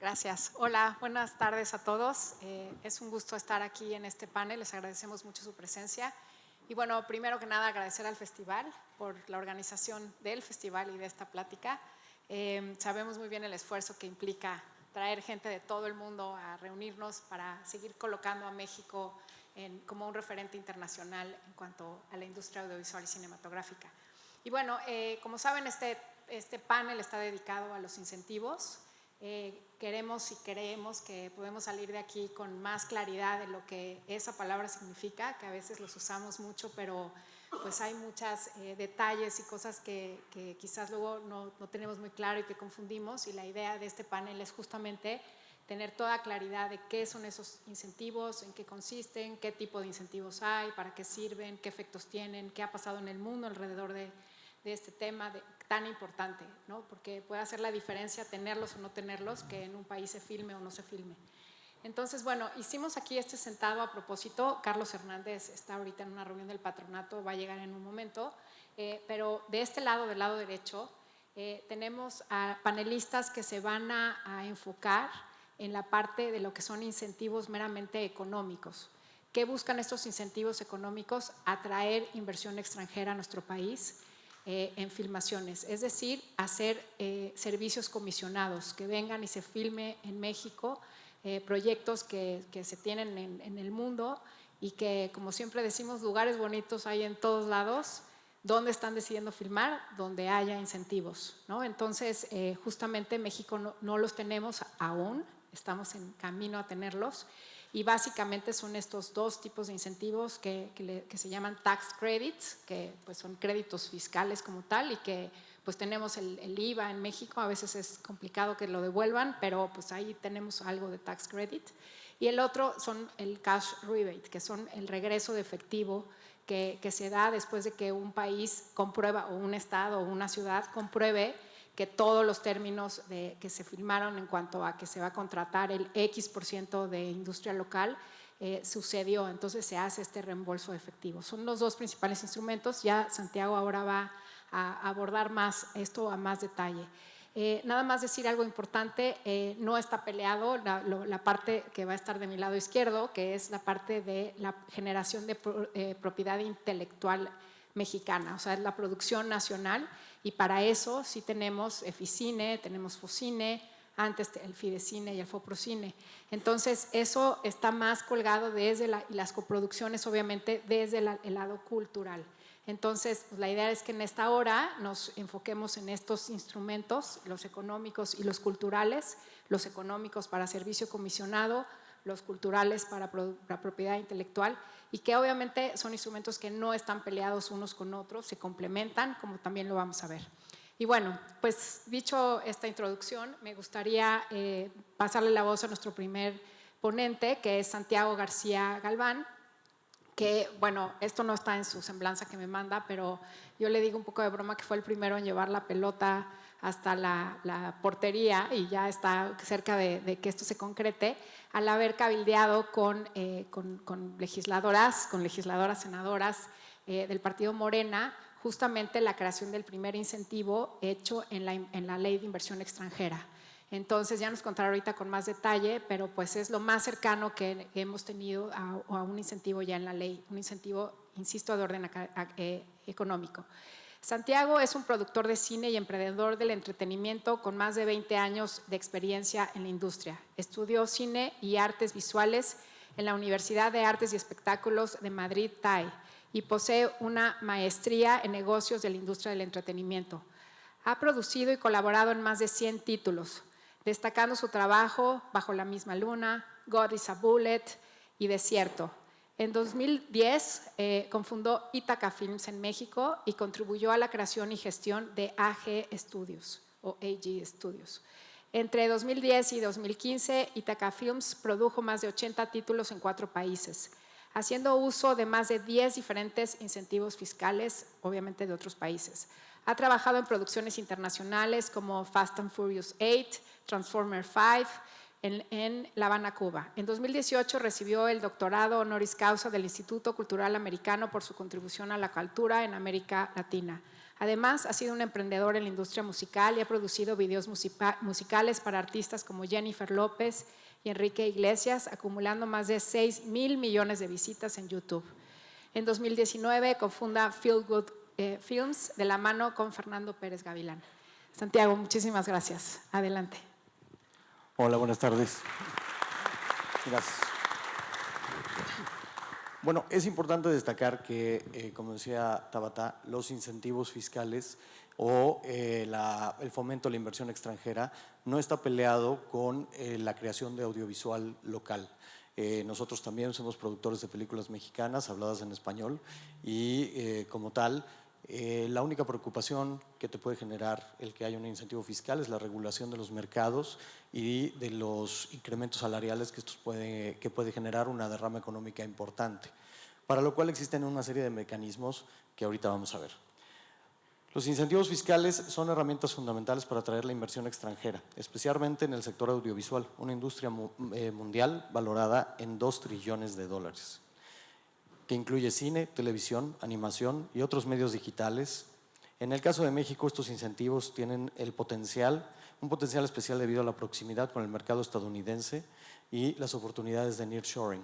Gracias. Hola, buenas tardes a todos. Es un gusto estar aquí en este panel. Les agradecemos mucho su presencia. Y bueno, primero que nada agradecer al festival por la organización del festival y de esta plática. Sabemos muy bien el esfuerzo que implica traer gente de todo el mundo a reunirnos para seguir colocando a México como un referente internacional en cuanto a la industria audiovisual y cinematográfica. Y bueno, como saben, este panel está dedicado a los incentivos. Queremos y creemos que podemos salir de aquí con más claridad de lo que esa palabra significa, que a veces los usamos mucho, pero pues hay muchos detalles y cosas que quizás luego no tenemos muy claro y que confundimos, y la idea de este panel es justamente tener toda claridad de qué son esos incentivos, en qué consisten, qué tipo de incentivos hay, para qué sirven, qué efectos tienen, qué ha pasado en el mundo alrededor de este tema tan importante, ¿no? Porque puede hacer la diferencia tenerlos o no tenerlos, que en un país se filme o no se filme. Entonces, bueno, hicimos aquí este sentado a propósito. Carlos Hernández está ahorita en una reunión del patronato, va a llegar en un momento, pero de este lado, del lado derecho, tenemos a panelistas que se van a enfocar en la parte de lo que son incentivos meramente económicos. ¿Qué buscan estos incentivos económicos? Atraer inversión extranjera a nuestro país en filmaciones, es decir, hacer servicios comisionados, que vengan y se filme en México proyectos que se tienen en el mundo y que, como siempre decimos, lugares bonitos hay en todos lados. ¿Dónde están decidiendo filmar? Donde haya incentivos, ¿no? Entonces, justamente en México no los tenemos aún, estamos en camino a tenerlos, y básicamente son estos dos tipos de incentivos que se llaman tax credits, que pues son créditos fiscales como tal, y que pues tenemos el IVA en México. A veces es complicado que lo devuelvan, pero pues ahí tenemos algo de tax credit. Y el otro son el cash rebate, que son el regreso de efectivo que se da después de que un país comprueba, o un estado o una ciudad compruebe que todos los términos que se firmaron en cuanto a que se va a contratar el X% de industria local sucedió. Entonces se hace este reembolso efectivo. Son los dos principales instrumentos. Ya Santiago ahora va a abordar más esto a más detalle. Nada más decir algo importante, no está peleado la parte que va a estar de mi lado izquierdo, que es la parte de la generación de propiedad intelectual mexicana, o sea, es la producción nacional, y para eso sí tenemos Eficine, tenemos Focine, antes el Fidecine y el Foprocine. Entonces, eso está más colgado desde las coproducciones, obviamente, desde el lado cultural. Entonces, pues, la idea es que en esta hora nos enfoquemos en estos instrumentos, los económicos y los culturales, los económicos para servicio comisionado, los culturales para propiedad intelectual, y que obviamente son instrumentos que no están peleados unos con otros, se complementan, como también lo vamos a ver. Y bueno, pues dicho esta introducción, me gustaría pasarle la voz a nuestro primer ponente, que es Santiago García Galván, que, bueno, esto no está en su semblanza que me manda, pero yo le digo un poco de broma que fue el primero en llevar la pelota hasta la portería, y ya está cerca de que esto se concrete, al haber cabildeado con legisladoras, senadoras del partido Morena, justamente la creación del primer incentivo hecho en la ley de inversión extranjera. Entonces ya nos contará ahorita con más detalle, pero pues es lo más cercano que hemos tenido a un incentivo ya en la ley, un incentivo, insisto, de orden económico. Santiago es un productor de cine y emprendedor del entretenimiento con más de 20 años de experiencia en la industria. Estudió cine y artes visuales en la Universidad de Artes y Espectáculos de Madrid, TAE, y posee una maestría en negocios de la industria del entretenimiento. Ha producido y colaborado en más de 100 títulos, destacando su trabajo Bajo la misma luna, God is a Bullet y Desierto. En 2010 cofundó Ítaca Films en México y contribuyó a la creación y gestión de AG Studios o AG Studios. Entre 2010 y 2015, Ítaca Films produjo más de 80 títulos en 4 países, haciendo uso de más de 10 diferentes incentivos fiscales, obviamente de otros países. Ha trabajado en producciones internacionales como Fast and Furious 8, Transformer 5, en La Habana, Cuba. En 2018 recibió el doctorado honoris causa del Instituto Cultural Americano por su contribución a la cultura en América Latina. Además, ha sido un emprendedor en la industria musical y ha producido videos musicales para artistas como Jennifer López y Enrique Iglesias, acumulando más de 6,000 millones de visitas en YouTube. En 2019 cofunda Feel Good Films de la mano con Fernando Pérez Gavilán. Santiago, muchísimas gracias. Adelante. Hola, buenas tardes. Gracias. Bueno, es importante destacar que, como decía Tabata, los incentivos fiscales o el fomento a la inversión extranjera no está peleado con la creación de audiovisual local. Nosotros también somos productores de películas mexicanas habladas en español y como tal, la única preocupación que te puede generar el que haya un incentivo fiscal es la regulación de los mercados y de los incrementos salariales que puede generar una derrama económica importante, para lo cual existen una serie de mecanismos que ahorita vamos a ver. Los incentivos fiscales son herramientas fundamentales para atraer la inversión extranjera, especialmente en el sector audiovisual, una industria mundial valorada en $2 trillones, que incluye cine, televisión, animación y otros medios digitales. En el caso de México, estos incentivos tienen un potencial especial debido a la proximidad con el mercado estadounidense y las oportunidades de nearshoring,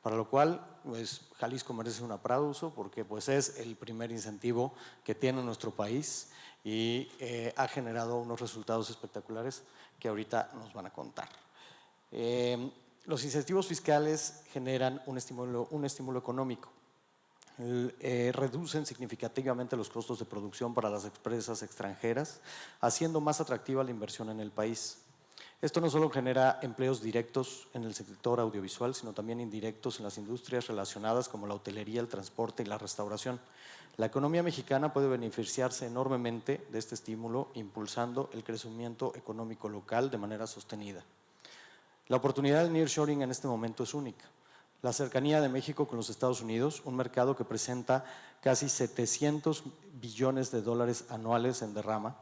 para lo cual pues, Jalisco merece un aplauso porque pues, es el primer incentivo que tiene nuestro país y ha generado unos resultados espectaculares que ahorita nos van a contar. Los incentivos fiscales generan un estímulo económico. Reducen significativamente los costos de producción para las empresas extranjeras, haciendo más atractiva la inversión en el país. Esto no solo genera empleos directos en el sector audiovisual, sino también indirectos en las industrias relacionadas como la hotelería, el transporte y la restauración. La economía mexicana puede beneficiarse enormemente de este estímulo, impulsando el crecimiento económico local de manera sostenida. La oportunidad del nearshoring en este momento es única. La cercanía de México con los Estados Unidos, un mercado que presenta casi 700 billones de dólares anuales en derrama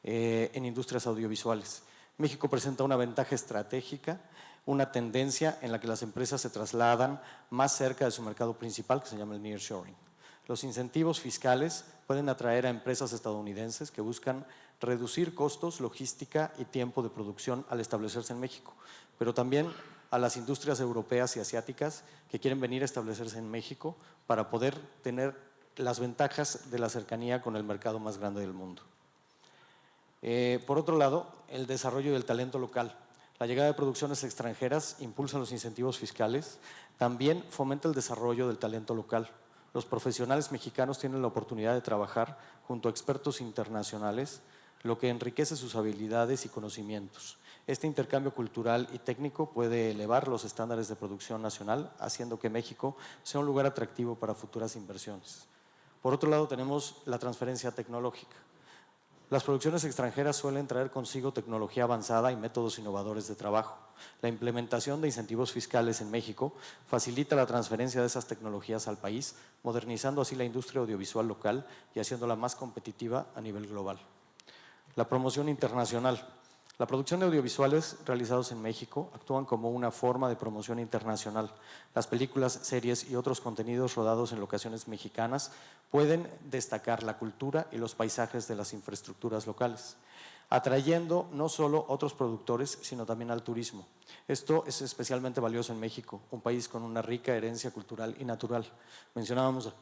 en industrias audiovisuales. México presenta una ventaja estratégica, una tendencia en la que las empresas se trasladan más cerca de su mercado principal, que se llama el nearshoring. Los incentivos fiscales pueden atraer a empresas estadounidenses que buscan reducir costos, logística y tiempo de producción al establecerse en México, pero también a las industrias europeas y asiáticas que quieren venir a establecerse en México para poder tener las ventajas de la cercanía con el mercado más grande del mundo. Por otro lado, el desarrollo del talento local. La llegada de producciones extranjeras impulsa los incentivos fiscales, también fomenta el desarrollo del talento local. Los profesionales mexicanos tienen la oportunidad de trabajar junto a expertos internacionales, lo que enriquece sus habilidades y conocimientos. Este intercambio cultural y técnico puede elevar los estándares de producción nacional, haciendo que México sea un lugar atractivo para futuras inversiones. Por otro lado, tenemos la transferencia tecnológica. Las producciones extranjeras suelen traer consigo tecnología avanzada y métodos innovadores de trabajo. La implementación de incentivos fiscales en México facilita la transferencia de esas tecnologías al país, modernizando así la industria audiovisual local y haciéndola más competitiva a nivel global. La promoción internacional. La producción de audiovisuales realizados en México actúan como una forma de promoción internacional. Las películas, series y otros contenidos rodados en locaciones mexicanas pueden destacar la cultura y los paisajes de las infraestructuras locales, atrayendo no solo otros productores, sino también al turismo. Esto es especialmente valioso en México, un país con una rica herencia cultural y natural. Mencionábamos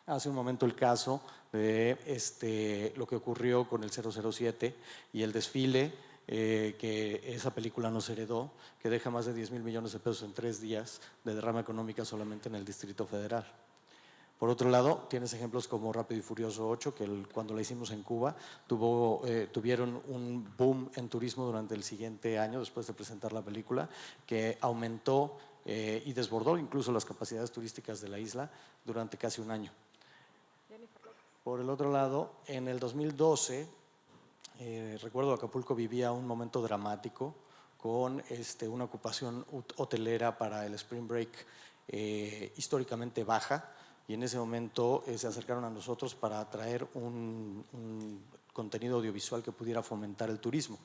hace un momento el caso de lo que ocurrió con el 007 y el desfile que esa película nos heredó, que deja más de 10,000 millones de pesos en 3 días de derrama económica solamente en el Distrito Federal. Por otro lado, tienes ejemplos como Rápido y Furioso 8, que cuando la hicimos en Cuba tuvieron un boom en turismo durante el siguiente año, después de presentar la película, que aumentó y desbordó incluso las capacidades turísticas de la isla durante casi un año. Por el otro lado, en el 2012, recuerdo Acapulco vivía un momento dramático con una ocupación hotelera para el Spring Break históricamente baja, y en ese momento se acercaron a nosotros para traer un contenido audiovisual que pudiera fomentar el turismo.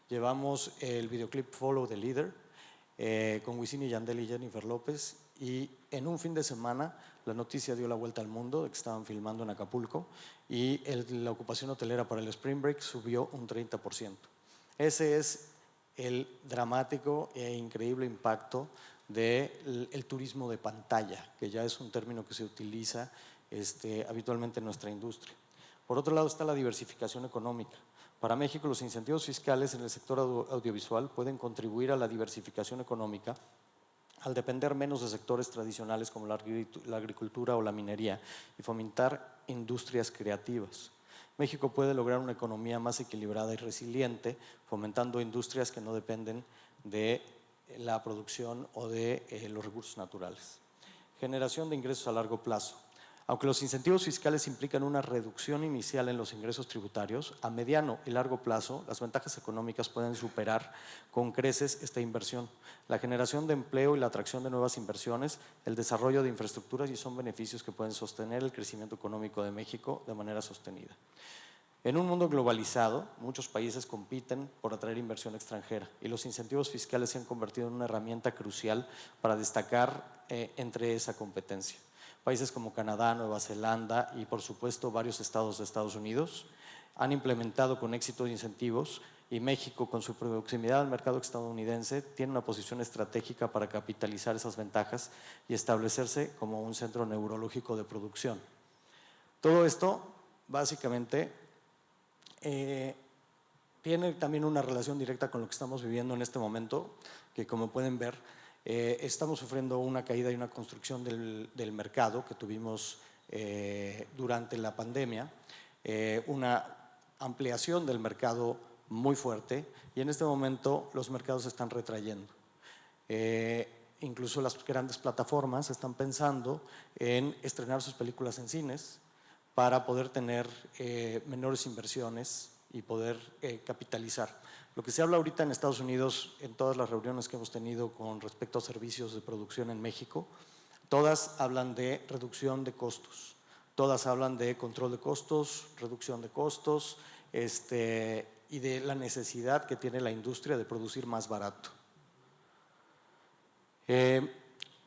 Llevamos el videoclip Follow the Leader con Wisin y Yandel y Jennifer López, y en un fin de semana la noticia dio la vuelta al mundo de que estaban filmando en Acapulco y la ocupación hotelera para el Spring Break subió un 30%. Ese es el dramático e increíble impacto del turismo de pantalla, que ya es un término que se utiliza habitualmente en nuestra industria. Por otro lado está la diversificación económica. Para México, los incentivos fiscales en el sector audiovisual pueden contribuir a la diversificación económica al depender menos de sectores tradicionales como la agricultura o la minería y fomentar industrias creativas. México puede lograr una economía más equilibrada y resiliente, fomentando industrias que no dependen de la producción o de los recursos naturales. Generación de ingresos a largo plazo. Aunque los incentivos fiscales implican una reducción inicial en los ingresos tributarios, a mediano y largo plazo las ventajas económicas pueden superar con creces esta inversión. La generación de empleo y la atracción de nuevas inversiones, el desarrollo de infraestructuras y son beneficios que pueden sostener el crecimiento económico de México de manera sostenida. En un mundo globalizado, muchos países compiten por atraer inversión extranjera y los incentivos fiscales se han convertido en una herramienta crucial para destacar entre esa competencia. Países como Canadá, Nueva Zelanda y por supuesto varios estados de Estados Unidos han implementado con éxito incentivos y México, con su proximidad al mercado estadounidense, tiene una posición estratégica para capitalizar esas ventajas y establecerse como un centro neurológico de producción. Todo esto básicamente tiene también una relación directa con lo que estamos viviendo en este momento, que como pueden ver, estamos sufriendo una caída y una construcción del mercado que tuvimos durante la pandemia, una ampliación del mercado muy fuerte y en este momento los mercados se están retrayendo. Incluso las grandes plataformas están pensando en estrenar sus películas en cines para poder tener menores inversiones y poder capitalizar. Lo que se habla ahorita en Estados Unidos, en todas las reuniones que hemos tenido con respecto a servicios de producción en México, todas hablan de reducción de costos, todas hablan de control de costos, reducción de costos y de la necesidad que tiene la industria de producir más barato.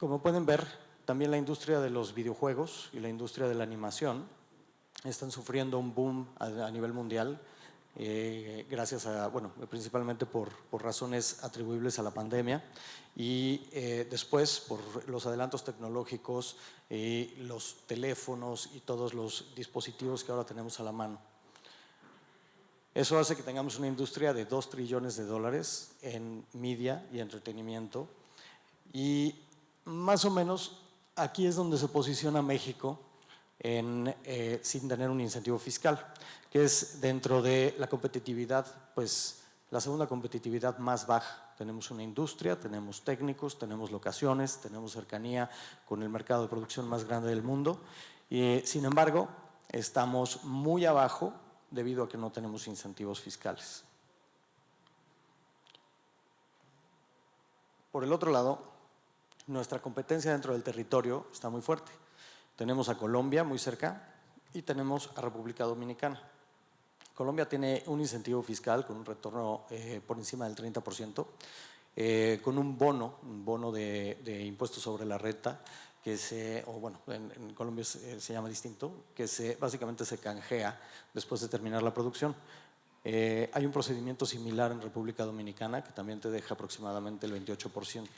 Como pueden ver, también la industria de los videojuegos y la industria de la animación están sufriendo un boom a nivel mundial, gracias a, bueno, principalmente por razones atribuibles a la pandemia y después por los adelantos tecnológicos y los teléfonos y todos los dispositivos que ahora tenemos a la mano. Eso hace que tengamos una industria de $2 trillones en media y entretenimiento y más o menos aquí es donde se posiciona México sin tener un incentivo fiscal, que es dentro de la competitividad, pues la segunda competitividad más baja. Tenemos una industria, tenemos técnicos, tenemos locaciones, tenemos cercanía con el mercado de producción más grande del mundo y sin embargo estamos muy abajo debido a que no tenemos incentivos fiscales. Por el otro lado, nuestra competencia dentro del territorio está muy fuerte. Tenemos a Colombia muy cerca y tenemos a República Dominicana. Colombia tiene un incentivo fiscal con un retorno por encima del 30%, con un bono de impuessto sobre la renta, en Colombia se llama distinto, que básicamente se canjea después de terminar la producción. Hay un procedimiento similar en República Dominicana que también te deja aproximadamente el 28%.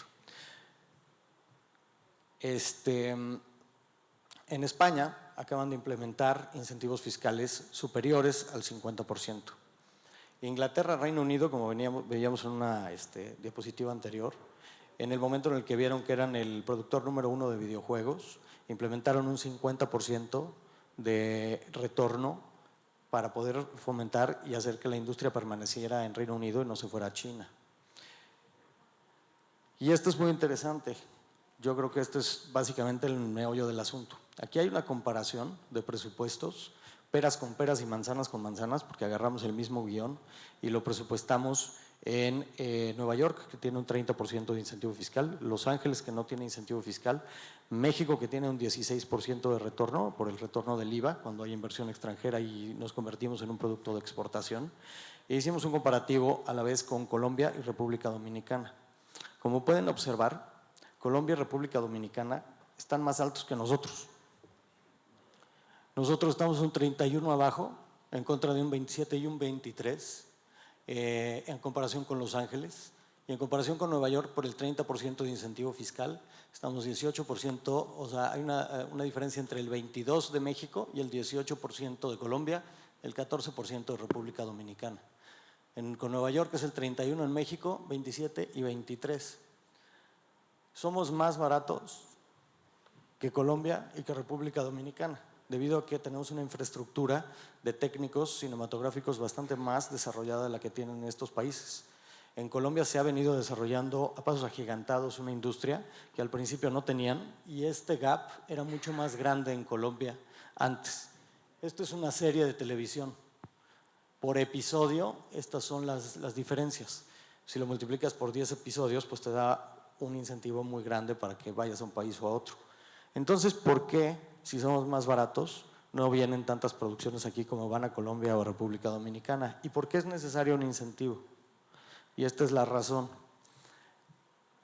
En España acaban de implementar incentivos fiscales superiores al 50%. Inglaterra, Reino Unido, como veíamos en una diapositiva anterior, en el momento en el que vieron que eran el productor número 1 de videojuegos, implementaron un 50% de retorno para poder fomentar y hacer que la industria permaneciera en Reino Unido y no se fuera a China. Y esto es muy interesante. Yo creo que esto es básicamente el meollo del asunto. Aquí hay una comparación de presupuestos, peras con peras y manzanas con manzanas, porque agarramos el mismo guión y lo presupuestamos en Nueva York, que tiene un 30% de incentivo fiscal, Los Ángeles, que no tiene incentivo fiscal, México, que tiene un 16% de retorno por el retorno del IVA cuando hay inversión extranjera y nos convertimos en un producto de exportación. E hicimos un comparativo a la vez con Colombia y República Dominicana. Como pueden observar, Colombia y República Dominicana están más altos que nosotros. Nosotros estamos un 31 abajo, en contra de un 27 y un 23, en comparación con Los Ángeles. Y en comparación con Nueva York, por el 30% de incentivo fiscal, estamos 18%, o sea, hay una diferencia entre el 22% de México y el 18% de Colombia, el 14% de República Dominicana. Con Nueva York es el 31% en México, 27 y 23. Somos más baratos que Colombia y que República Dominicana, debido a que tenemos una infraestructura de técnicos cinematográficos bastante más desarrollada de la que tienen estos países. En Colombia se ha venido desarrollando a pasos agigantados una industria que al principio no tenían, y este gap era mucho más grande en Colombia antes. Esto es una serie de televisión. Por episodio, estas son las diferencias. Si lo multiplicas por 10 episodios, pues te da un incentivo muy grande para que vayas a un país o a otro. Entonces, ¿por qué, si somos más baratos, no vienen tantas producciones aquí como van a Colombia o a República Dominicana? ¿Y por qué es necesario un incentivo? Y esta es la razón.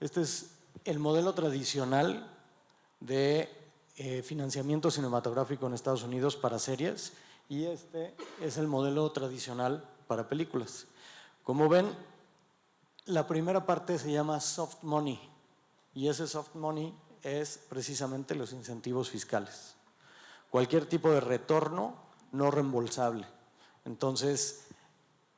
Este es el modelo tradicional de financiamiento cinematográfico en Estados Unidos para series, y este es el modelo tradicional para películas. Como ven, la primera parte se llama soft money, y ese soft money es precisamente los incentivos fiscales. Cualquier tipo de retorno no reembolsable. Entonces,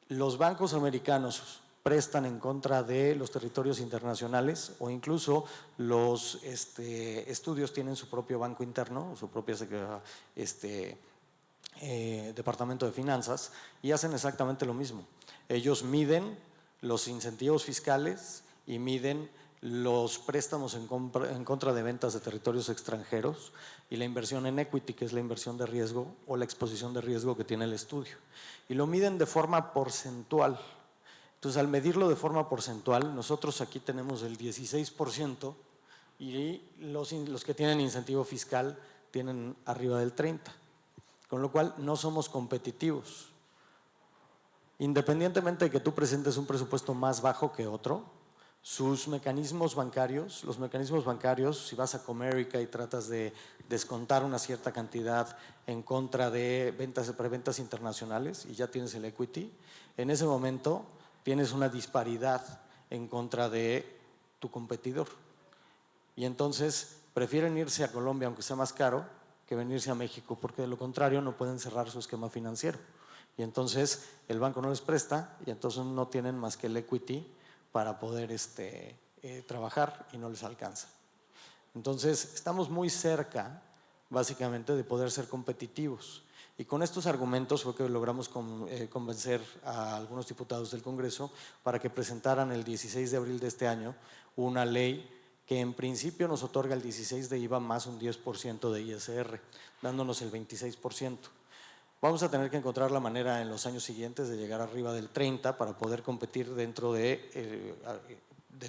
los bancos americanos prestan en contra de los territorios internacionales, o incluso los estudios tienen su propio banco interno, su propio departamento de finanzas, y hacen exactamente lo mismo. Ellos miden los incentivos fiscales y miden los préstamos en contra de ventas de territorios extranjeros y la inversión en equity, que es la inversión de riesgo o la exposición de riesgo que tiene el estudio. Y lo miden de forma porcentual. Entonces, al medirlo de forma porcentual, nosotros aquí tenemos el 16% y los que tienen incentivo fiscal tienen arriba del 30%, con lo cual no somos competitivos. Independientemente de que tú presentes un presupuesto más bajo que otro, sus mecanismos bancarios, los mecanismos bancarios, si vas a Comerica y tratas de descontar una cierta cantidad en contra de preventas internacionales y ya tienes el equity, en ese momento tienes una disparidad en contra de tu competidor. Y entonces prefieren irse a Colombia, aunque sea más caro, que venirse a México, porque de lo contrario no pueden cerrar su esquema financiero. Y entonces el banco no les presta y entonces no tienen más que el equity para poder trabajar y no les alcanza. Entonces estamos muy cerca, básicamente, de poder ser competitivos. Y con estos argumentos fue que logramos convencer a algunos diputados del Congreso para que presentaran el 16 de abril de este año una ley que en principio nos otorga el 16% de IVA más un 10% de ISR, dándonos el 26%. Vamos a tener que encontrar la manera en los años siguientes de llegar arriba del 30% para poder competir dentro de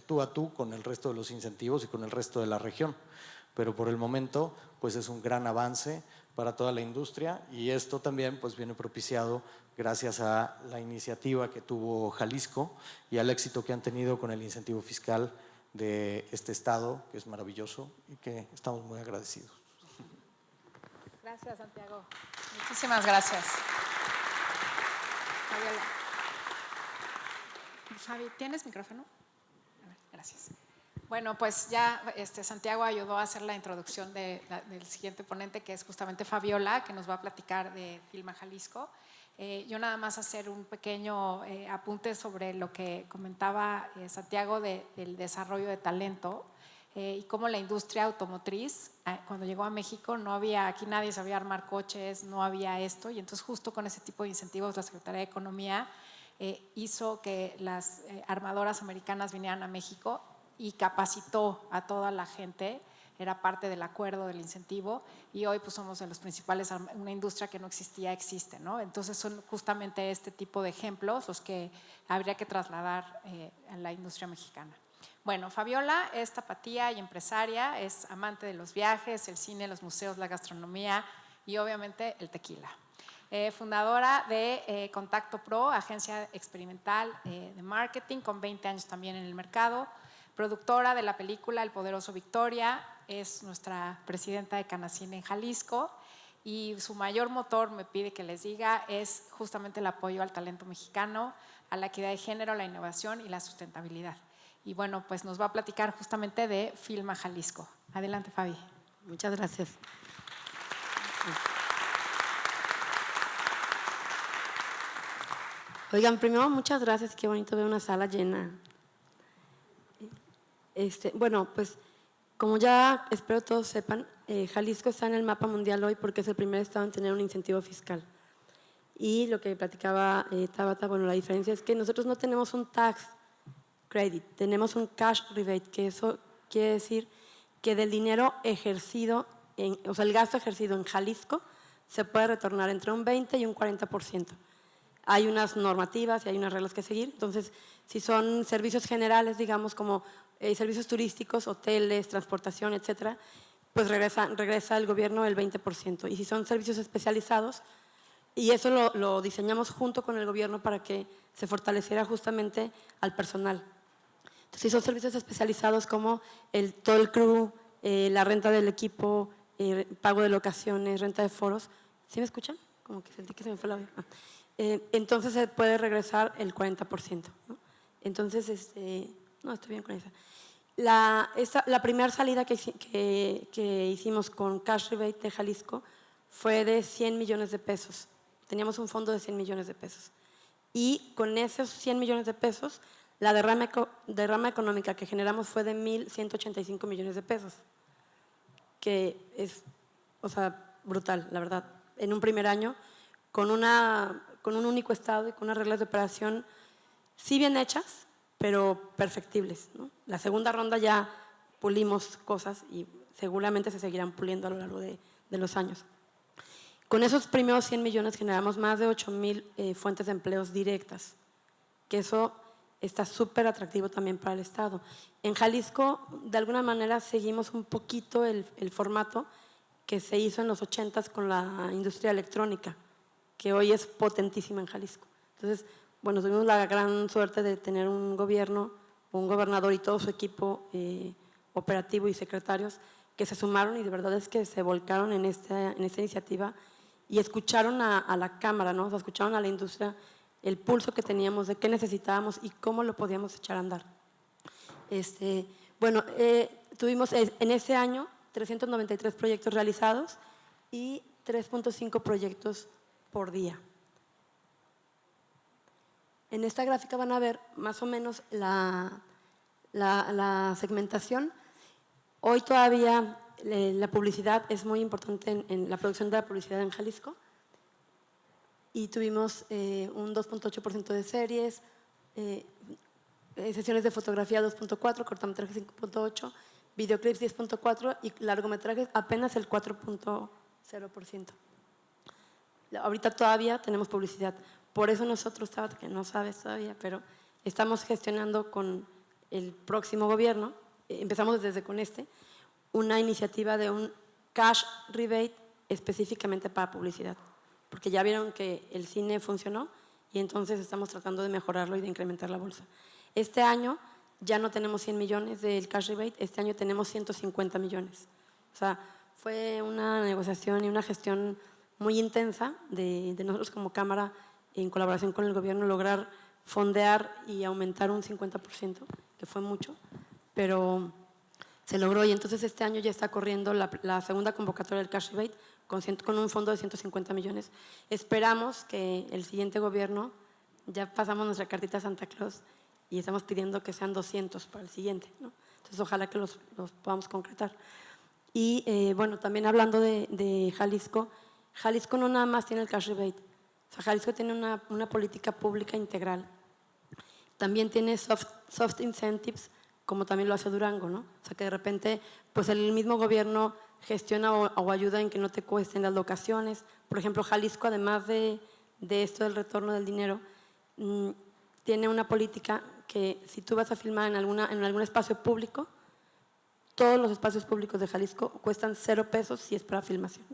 tú a tú con el resto de los incentivos y con el resto de la región. Pero por el momento, pues es un gran avance para toda la industria, y esto también pues viene propiciado gracias a la iniciativa que tuvo Jalisco y al éxito que han tenido con el incentivo fiscal de este estado, que es maravilloso y que estamos muy agradecidos. Gracias, Santiago. Muchísimas gracias. Fabiola. Fabi, ¿tienes micrófono? A ver, gracias. Bueno, pues ya Santiago ayudó a hacer la introducción del siguiente ponente, que es justamente Fabiola, que nos va a platicar de Filma Jalisco. Yo nada más hacer un pequeño apunte sobre lo que comentaba Santiago del desarrollo de talento y cómo la industria automotriz, cuando llegó a México, no había, aquí nadie sabía armar coches, no había esto, y entonces justo con ese tipo de incentivos la Secretaría de Economía hizo que las armadoras americanas vinieran a México y capacitó a toda la gente, era parte del acuerdo del incentivo, y hoy pues somos de los principales, una industria que no existía, existe, ¿no? Entonces son justamente este tipo de ejemplos los que habría que trasladar a la industria mexicana. Bueno, Fabiola es tapatía y empresaria, es amante de los viajes, el cine, los museos, la gastronomía y obviamente el tequila. Fundadora de Contacto Pro, agencia experimental de marketing con 20 años también en el mercado. productora de la película El Poderoso Victoria, es nuestra presidenta de Canacine en Jalisco y su mayor motor, me pide que les diga, es justamente el apoyo al talento mexicano, a la equidad de género, la innovación y la sustentabilidad. Y bueno, pues nos va a platicar justamente de Filma Jalisco. Adelante, Fabi. Muchas gracias. Oigan, primero muchas gracias, qué bonito ver una sala llena. Bueno, pues como ya espero todos sepan, Jalisco está en el mapa mundial hoy porque es el primer estado en tener un incentivo fiscal. Y lo que platicaba Tabata, bueno, la diferencia es que nosotros no tenemos un tax credit, tenemos un cash rebate, que eso quiere decir que del dinero ejercido, o sea, el gasto ejercido en Jalisco se puede retornar entre un 20 y un 40%. Hay unas normativas y hay unas reglas que seguir, entonces si son servicios generales, digamos como servicios turísticos, hoteles, transportación, etcétera, pues regresa el gobierno el 20%. Y si son servicios especializados, y eso lo diseñamos junto con el gobierno para que se fortaleciera justamente al personal. Entonces, si son servicios especializados como todo el crew, la renta del equipo, pago de locaciones, renta de foros, ¿sí me escuchan? Como que sentí que se me fue el audio. Entonces se puede regresar el 40%, ¿no? Entonces, no, estoy bien con esa. La primera salida que hicimos con Cash Rebate de Jalisco fue de 100 millones de pesos. Teníamos un fondo de 100 millones de pesos. Y con esos 100 millones de pesos, la derrama económica que generamos fue de 1.185 millones de pesos, que es, o sea, brutal, la verdad. En un primer año, con un único estado y con unas reglas de operación sí bien hechas, pero perfectibles, ¿no? La segunda ronda ya pulimos cosas y seguramente se seguirán puliendo a lo largo de los años. Con esos primeros 100 millones generamos más de 8,000 fuentes de empleos directas, que eso está súper atractivo también para el Estado. En Jalisco, de alguna manera, seguimos un poquito el formato que se hizo en los 80s con la industria electrónica, que hoy es potentísima en Jalisco. Entonces, bueno, tuvimos la gran suerte de tener un gobierno, un gobernador y todo su equipo operativo y secretarios que se sumaron y de verdad es que se volcaron en esta iniciativa y escucharon a la Cámara, ¿no? O sea, escucharon a la industria el pulso que teníamos de qué necesitábamos y cómo lo podíamos echar a andar. Bueno, tuvimos en ese año 393 proyectos realizados y 3.5 proyectos por día. En esta gráfica van a ver más o menos la segmentación. Hoy todavía la publicidad es muy importante en la producción de la publicidad en Jalisco y tuvimos un 2.8% de series, sesiones de fotografía 2.4, cortometrajes 5.8, videoclips 10.4 y largometrajes apenas el 4.0%. Ahorita todavía tenemos publicidad. Por eso nosotros, que no sabes todavía, pero estamos gestionando con el próximo gobierno, empezamos desde con una iniciativa de un cash rebate específicamente para publicidad, porque ya vieron que el cine funcionó y entonces estamos tratando de mejorarlo y de incrementar la bolsa. Este año ya no tenemos 100 millones del cash rebate, este año tenemos 150 millones. O sea, fue una negociación y una gestión muy intensa de nosotros como Cámara, en colaboración con el gobierno, lograr fondear y aumentar un 50%, que fue mucho, pero se logró y entonces este año ya está corriendo la segunda convocatoria del cash rebate con un fondo de 150 millones. Esperamos que el siguiente gobierno, ya pasamos nuestra cartita a Santa Claus y estamos pidiendo que sean 200 para el siguiente, ¿no? Entonces ojalá que los podamos concretar. Y bueno, también hablando de Jalisco, Jalisco no nada más tiene el cash rebate, o sea, Jalisco tiene una política pública integral. También tiene soft incentives, como también lo hace Durango, ¿no? O sea, que de repente, pues el mismo gobierno gestiona o ayuda en que no te cuesten las locaciones. Por ejemplo, Jalisco, además de esto del retorno del dinero, tiene una política que si tú vas a filmar en algún espacio público, todos los espacios públicos de Jalisco cuestan 0 pesos si es para filmación.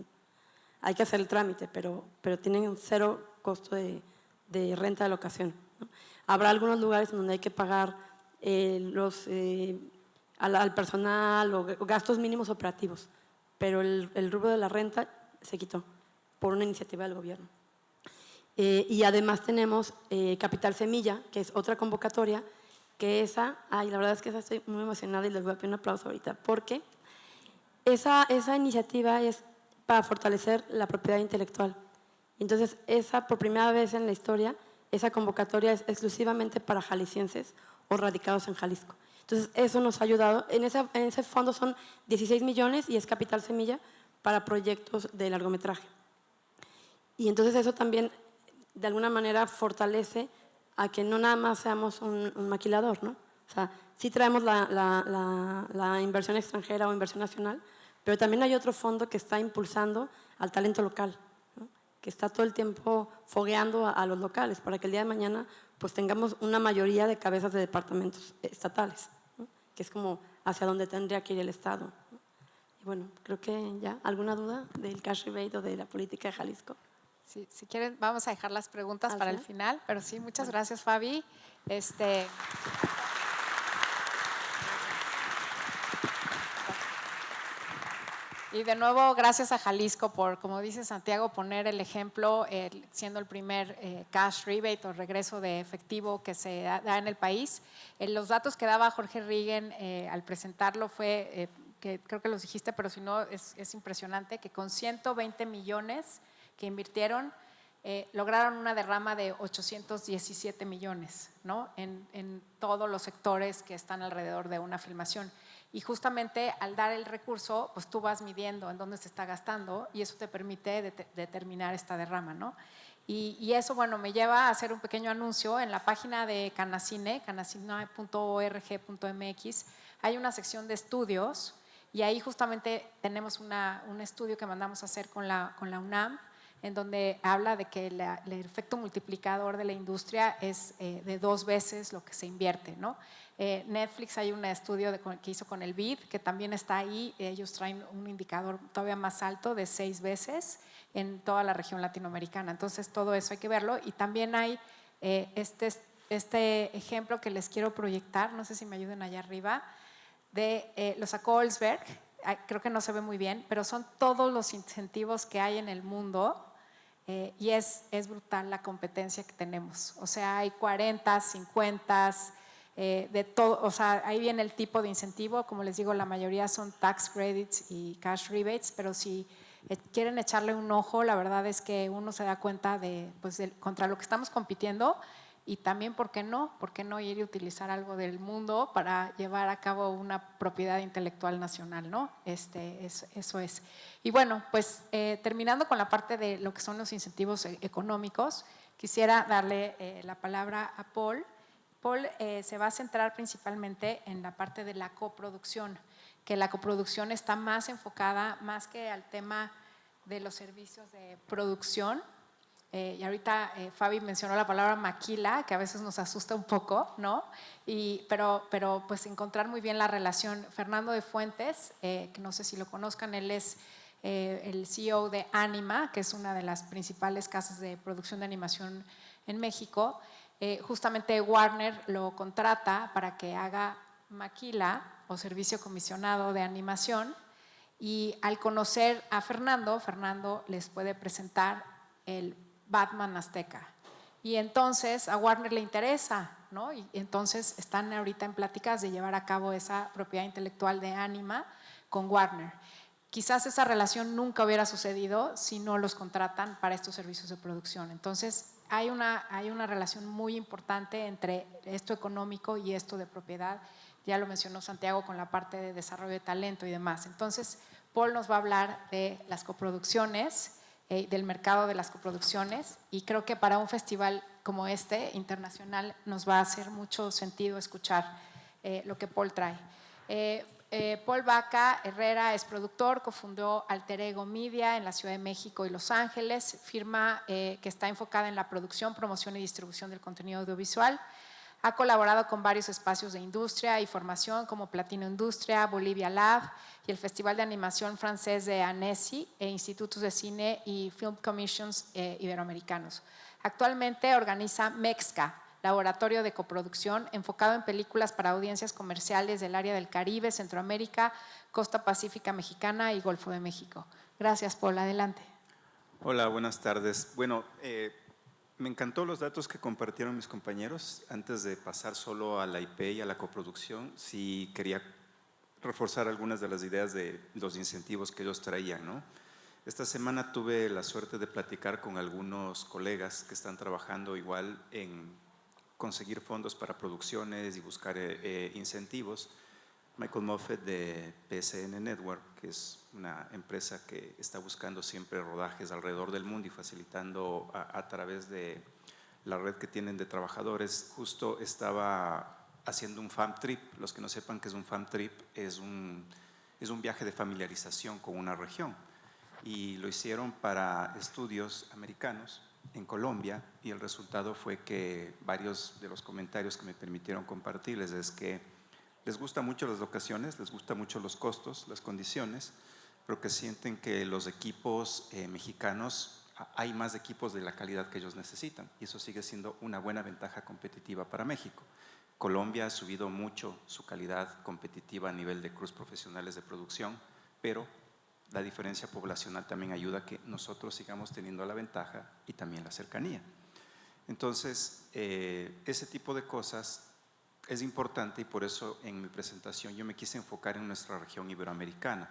Hay que hacer el trámite, pero tienen 0 costo de renta de locación, ¿no? Habrá algunos lugares en donde hay que pagar los al personal o gastos mínimos operativos, pero el rubro de la renta se quitó por una iniciativa del gobierno. Y además tenemos Capital Semilla, que es otra convocatoria, que la verdad es que esa estoy muy emocionada y les voy a pedir un aplauso ahorita, porque esa iniciativa es para fortalecer la propiedad intelectual. Entonces, por primera vez en la historia, esa convocatoria es exclusivamente para jaliscienses o radicados en Jalisco. Entonces, eso nos ha ayudado. En ese fondo son 16 millones y es Capital Semilla para proyectos de largometraje. Y entonces eso también, de alguna manera, fortalece a que no nada más seamos un maquilador, ¿no? O sea, sí traemos la inversión extranjera o inversión nacional, pero también hay otro fondo que está impulsando al talento local, ¿no? Que está todo el tiempo fogueando a los locales para que el día de mañana pues tengamos una mayoría de cabezas de departamentos estatales, ¿no? Que es como hacia donde tendría que ir el Estado, ¿no? Y bueno, creo que ya, ¿alguna duda del cash rebate o de la política de Jalisco? Sí, si quieren, vamos a dejar las preguntas para el final, pero sí, muchas gracias, Fabi. Y de nuevo, gracias a Jalisco por, como dice Santiago, poner el ejemplo, siendo el primer cash rebate o regreso de efectivo que se da en el país. Los datos que daba Jorge Riggen al presentarlo fue, que creo que los dijiste, pero si no, es impresionante, que con 120 millones que invirtieron, lograron una derrama de 817 millones, ¿no? En todos los sectores que están alrededor de una filmación. Y justamente al dar el recurso, pues tú vas midiendo en dónde se está gastando y eso te permite determinar esta derrama, ¿no? Y eso, bueno, me lleva a hacer un pequeño anuncio. En la página de Canacine, canacine.org.mx, hay una sección de estudios y ahí justamente tenemos un estudio que mandamos a hacer con la UNAM, en donde habla de que el efecto multiplicador de la industria es de 2 veces lo que se invierte, ¿no? Netflix, hay un estudio que hizo con el BID, que también está ahí, ellos traen un indicador todavía más alto de 6 veces en toda la región latinoamericana. Entonces, todo eso hay que verlo. Y también hay este ejemplo que les quiero proyectar, no sé si me ayuden allá arriba, lo sacó Olsberg, creo que no se ve muy bien, pero son todos los incentivos que hay en el mundo. Y es brutal la competencia que tenemos. O sea, hay 40, 50, de todo. O sea, ahí viene el tipo de incentivo. Como les digo, la mayoría son tax credits y cash rebates, pero si quieren echarle un ojo, la verdad es que uno se da cuenta contra lo que estamos compitiendo. Y también, ¿por qué no ir y utilizar algo del mundo para llevar a cabo una propiedad intelectual nacional, ¿no? Eso es. Y bueno, pues terminando con la parte de lo que son los incentivos económicos, quisiera darle la palabra a Paul. Paul se va a centrar principalmente en la parte de la coproducción, que la coproducción está más enfocada, más que al tema de los servicios de producción. Y ahorita Fabi mencionó la palabra maquila, que a veces nos asusta un poco, ¿no? Pero pues encontrar muy bien la relación. Fernando de Fuentes, que no sé si lo conozcan, él es el CEO de Anima, que es una de las principales casas de producción de animación en México. Justamente Warner lo contrata para que haga maquila o servicio comisionado de animación. Y al conocer a Fernando les puede presentar el Batman Azteca. Y entonces a Warner le interesa, ¿no? Y entonces están ahorita en pláticas de llevar a cabo esa propiedad intelectual de Anima con Warner. Quizás esa relación nunca hubiera sucedido si no los contratan para estos servicios de producción. Entonces hay una relación muy importante entre esto económico y esto de propiedad. Ya lo mencionó Santiago con la parte de desarrollo de talento y demás. Entonces Paul nos va a hablar de las coproducciones, del mercado de las coproducciones, y creo que para un festival como este, internacional, nos va a hacer mucho sentido escuchar lo que Paul trae. Paul Baca Herrera es productor, cofundó Alter Ego Media en la Ciudad de México y Los Ángeles, firma que está enfocada en la producción, promoción y distribución del contenido audiovisual. Ha colaborado con varios espacios de industria y formación como Platino Industria, Bolivia Lab y el Festival de Animación francés de Annecy e institutos de cine y film commissions iberoamericanos. Actualmente organiza MEXCA, laboratorio de coproducción enfocado en películas para audiencias comerciales del área del Caribe, Centroamérica, Costa Pacífica Mexicana y Golfo de México. Gracias, Paul. Adelante. Hola, buenas tardes. Bueno, me encantó los datos que compartieron mis compañeros. Antes de pasar solo a la IP y a la coproducción, sí quería reforzar algunas de las ideas de los incentivos que ellos traían, ¿no? Esta semana tuve la suerte de platicar con algunos colegas que están trabajando igual en conseguir fondos para producciones y buscar incentivos. Michael Moffett de PSN Network, que es una empresa que está buscando siempre rodajes alrededor del mundo y facilitando a través de la red que tienen de trabajadores, justo estaba haciendo un fam trip. Los que no sepan qué es un fam trip, es un viaje de familiarización con una región, y lo hicieron para estudios americanos en Colombia, y el resultado fue que varios de los comentarios que me permitieron compartirles es que les gustan mucho las locaciones, les gustan mucho los costos, las condiciones, pero que sienten que los equipos mexicanos, hay más equipos de la calidad que ellos necesitan, y eso sigue siendo una buena ventaja competitiva para México. Colombia ha subido mucho su calidad competitiva a nivel de crews profesionales de producción, pero la diferencia poblacional también ayuda a que nosotros sigamos teniendo la ventaja y también la cercanía. Entonces, ese tipo de cosas es importante, y por eso en mi presentación yo me quise enfocar en nuestra región iberoamericana.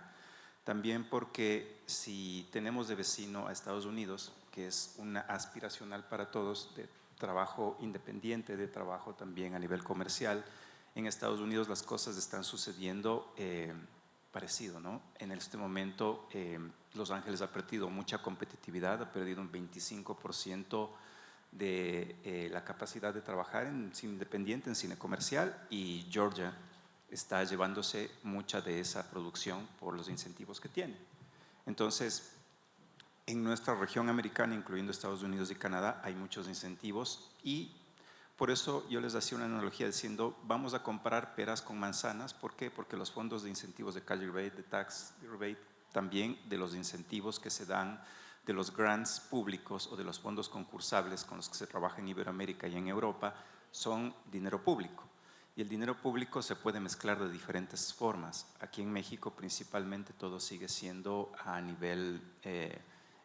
También porque si tenemos de vecino a Estados Unidos, que es una aspiracional para todos, de trabajo independiente, de trabajo también a nivel comercial, en Estados Unidos las cosas están sucediendo parecido, ¿no? En este momento Los Ángeles ha perdido mucha competitividad, ha perdido un 25% de la capacidad de trabajar en cine independiente, en cine comercial, y Georgia está llevándose mucha de esa producción por los incentivos que tiene. Entonces, en nuestra región americana, incluyendo Estados Unidos y Canadá, hay muchos incentivos, y por eso yo les hacía una analogía diciendo, vamos a comparar peras con manzanas. ¿Por qué? Porque los fondos de incentivos de cash rebate, de tax rebate, también de los incentivos que se dan, de los grants públicos o de los fondos concursables con los que se trabaja en Iberoamérica y en Europa, son dinero público. Y el dinero público se puede mezclar de diferentes formas. Aquí en México principalmente todo sigue siendo a nivel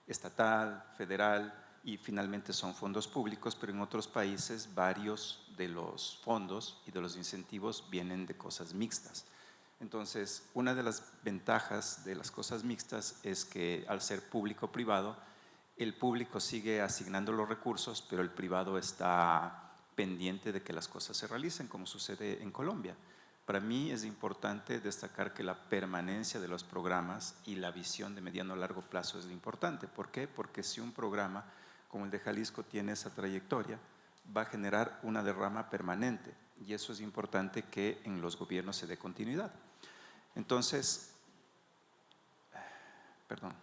estatal, federal, y finalmente son fondos públicos, pero en otros países varios de los fondos y de los incentivos vienen de cosas mixtas. Entonces, una de las ventajas de las cosas mixtas es que al ser público-privado, el público sigue asignando los recursos, pero el privado está pendiente de que las cosas se realicen, como sucede en Colombia. Para mí es importante destacar que la permanencia de los programas y la visión de mediano a largo plazo es importante. ¿Por qué? Porque si un programa como el de Jalisco tiene esa trayectoria, va a generar una derrama permanente, y eso es importante que en los gobiernos se dé continuidad. Entonces, perdón,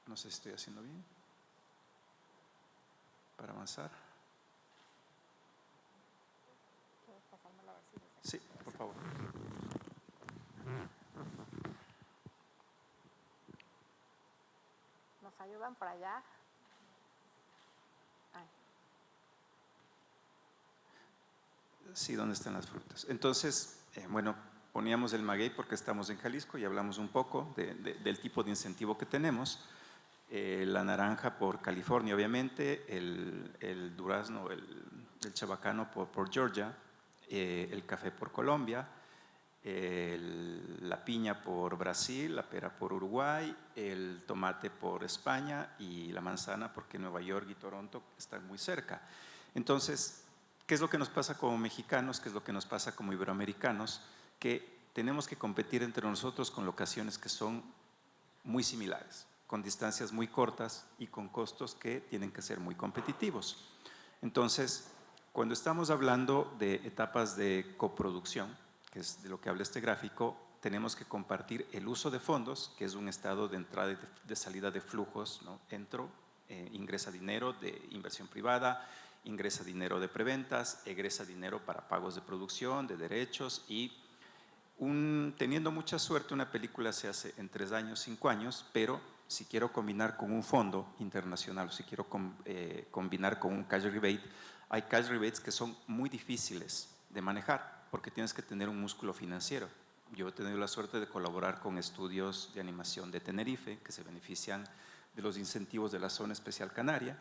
no sé si estoy haciendo bien para avanzar. Sí, por favor. ¿Nos ayudan por allá? Ay. Sí, ¿dónde están las frutas? Entonces, bueno, poníamos el maguey porque estamos en Jalisco y hablamos un poco del tipo de incentivo que tenemos. La naranja por California, obviamente, el durazno, el chabacano por Georgia, el café por Colombia, la piña por Brasil, la pera por Uruguay, el tomate por España y la manzana porque Nueva York y Toronto están muy cerca. Entonces, ¿qué es lo que nos pasa como mexicanos? ¿Qué es lo que nos pasa como iberoamericanos? Que tenemos que competir entre nosotros con locaciones que son muy similares, con distancias muy cortas y con costos que tienen que ser muy competitivos. Entonces, cuando estamos hablando de etapas de coproducción, que es de lo que habla este gráfico, tenemos que compartir el uso de fondos, que es un estado de entrada y de salida de flujos, ¿no? Entro, ingresa dinero de inversión privada, ingresa dinero de preventas, egresa dinero para pagos de producción, de derechos, y teniendo mucha suerte una película se hace en 3 años, 5 años, pero si quiero combinar con un fondo internacional o si quiero combinar con un cash rebate, Hay cash rebates que son muy difíciles de manejar porque tienes que tener un músculo financiero. Yo he tenido la suerte de colaborar con estudios de animación de Tenerife que se benefician de los incentivos de la Zona Especial Canaria,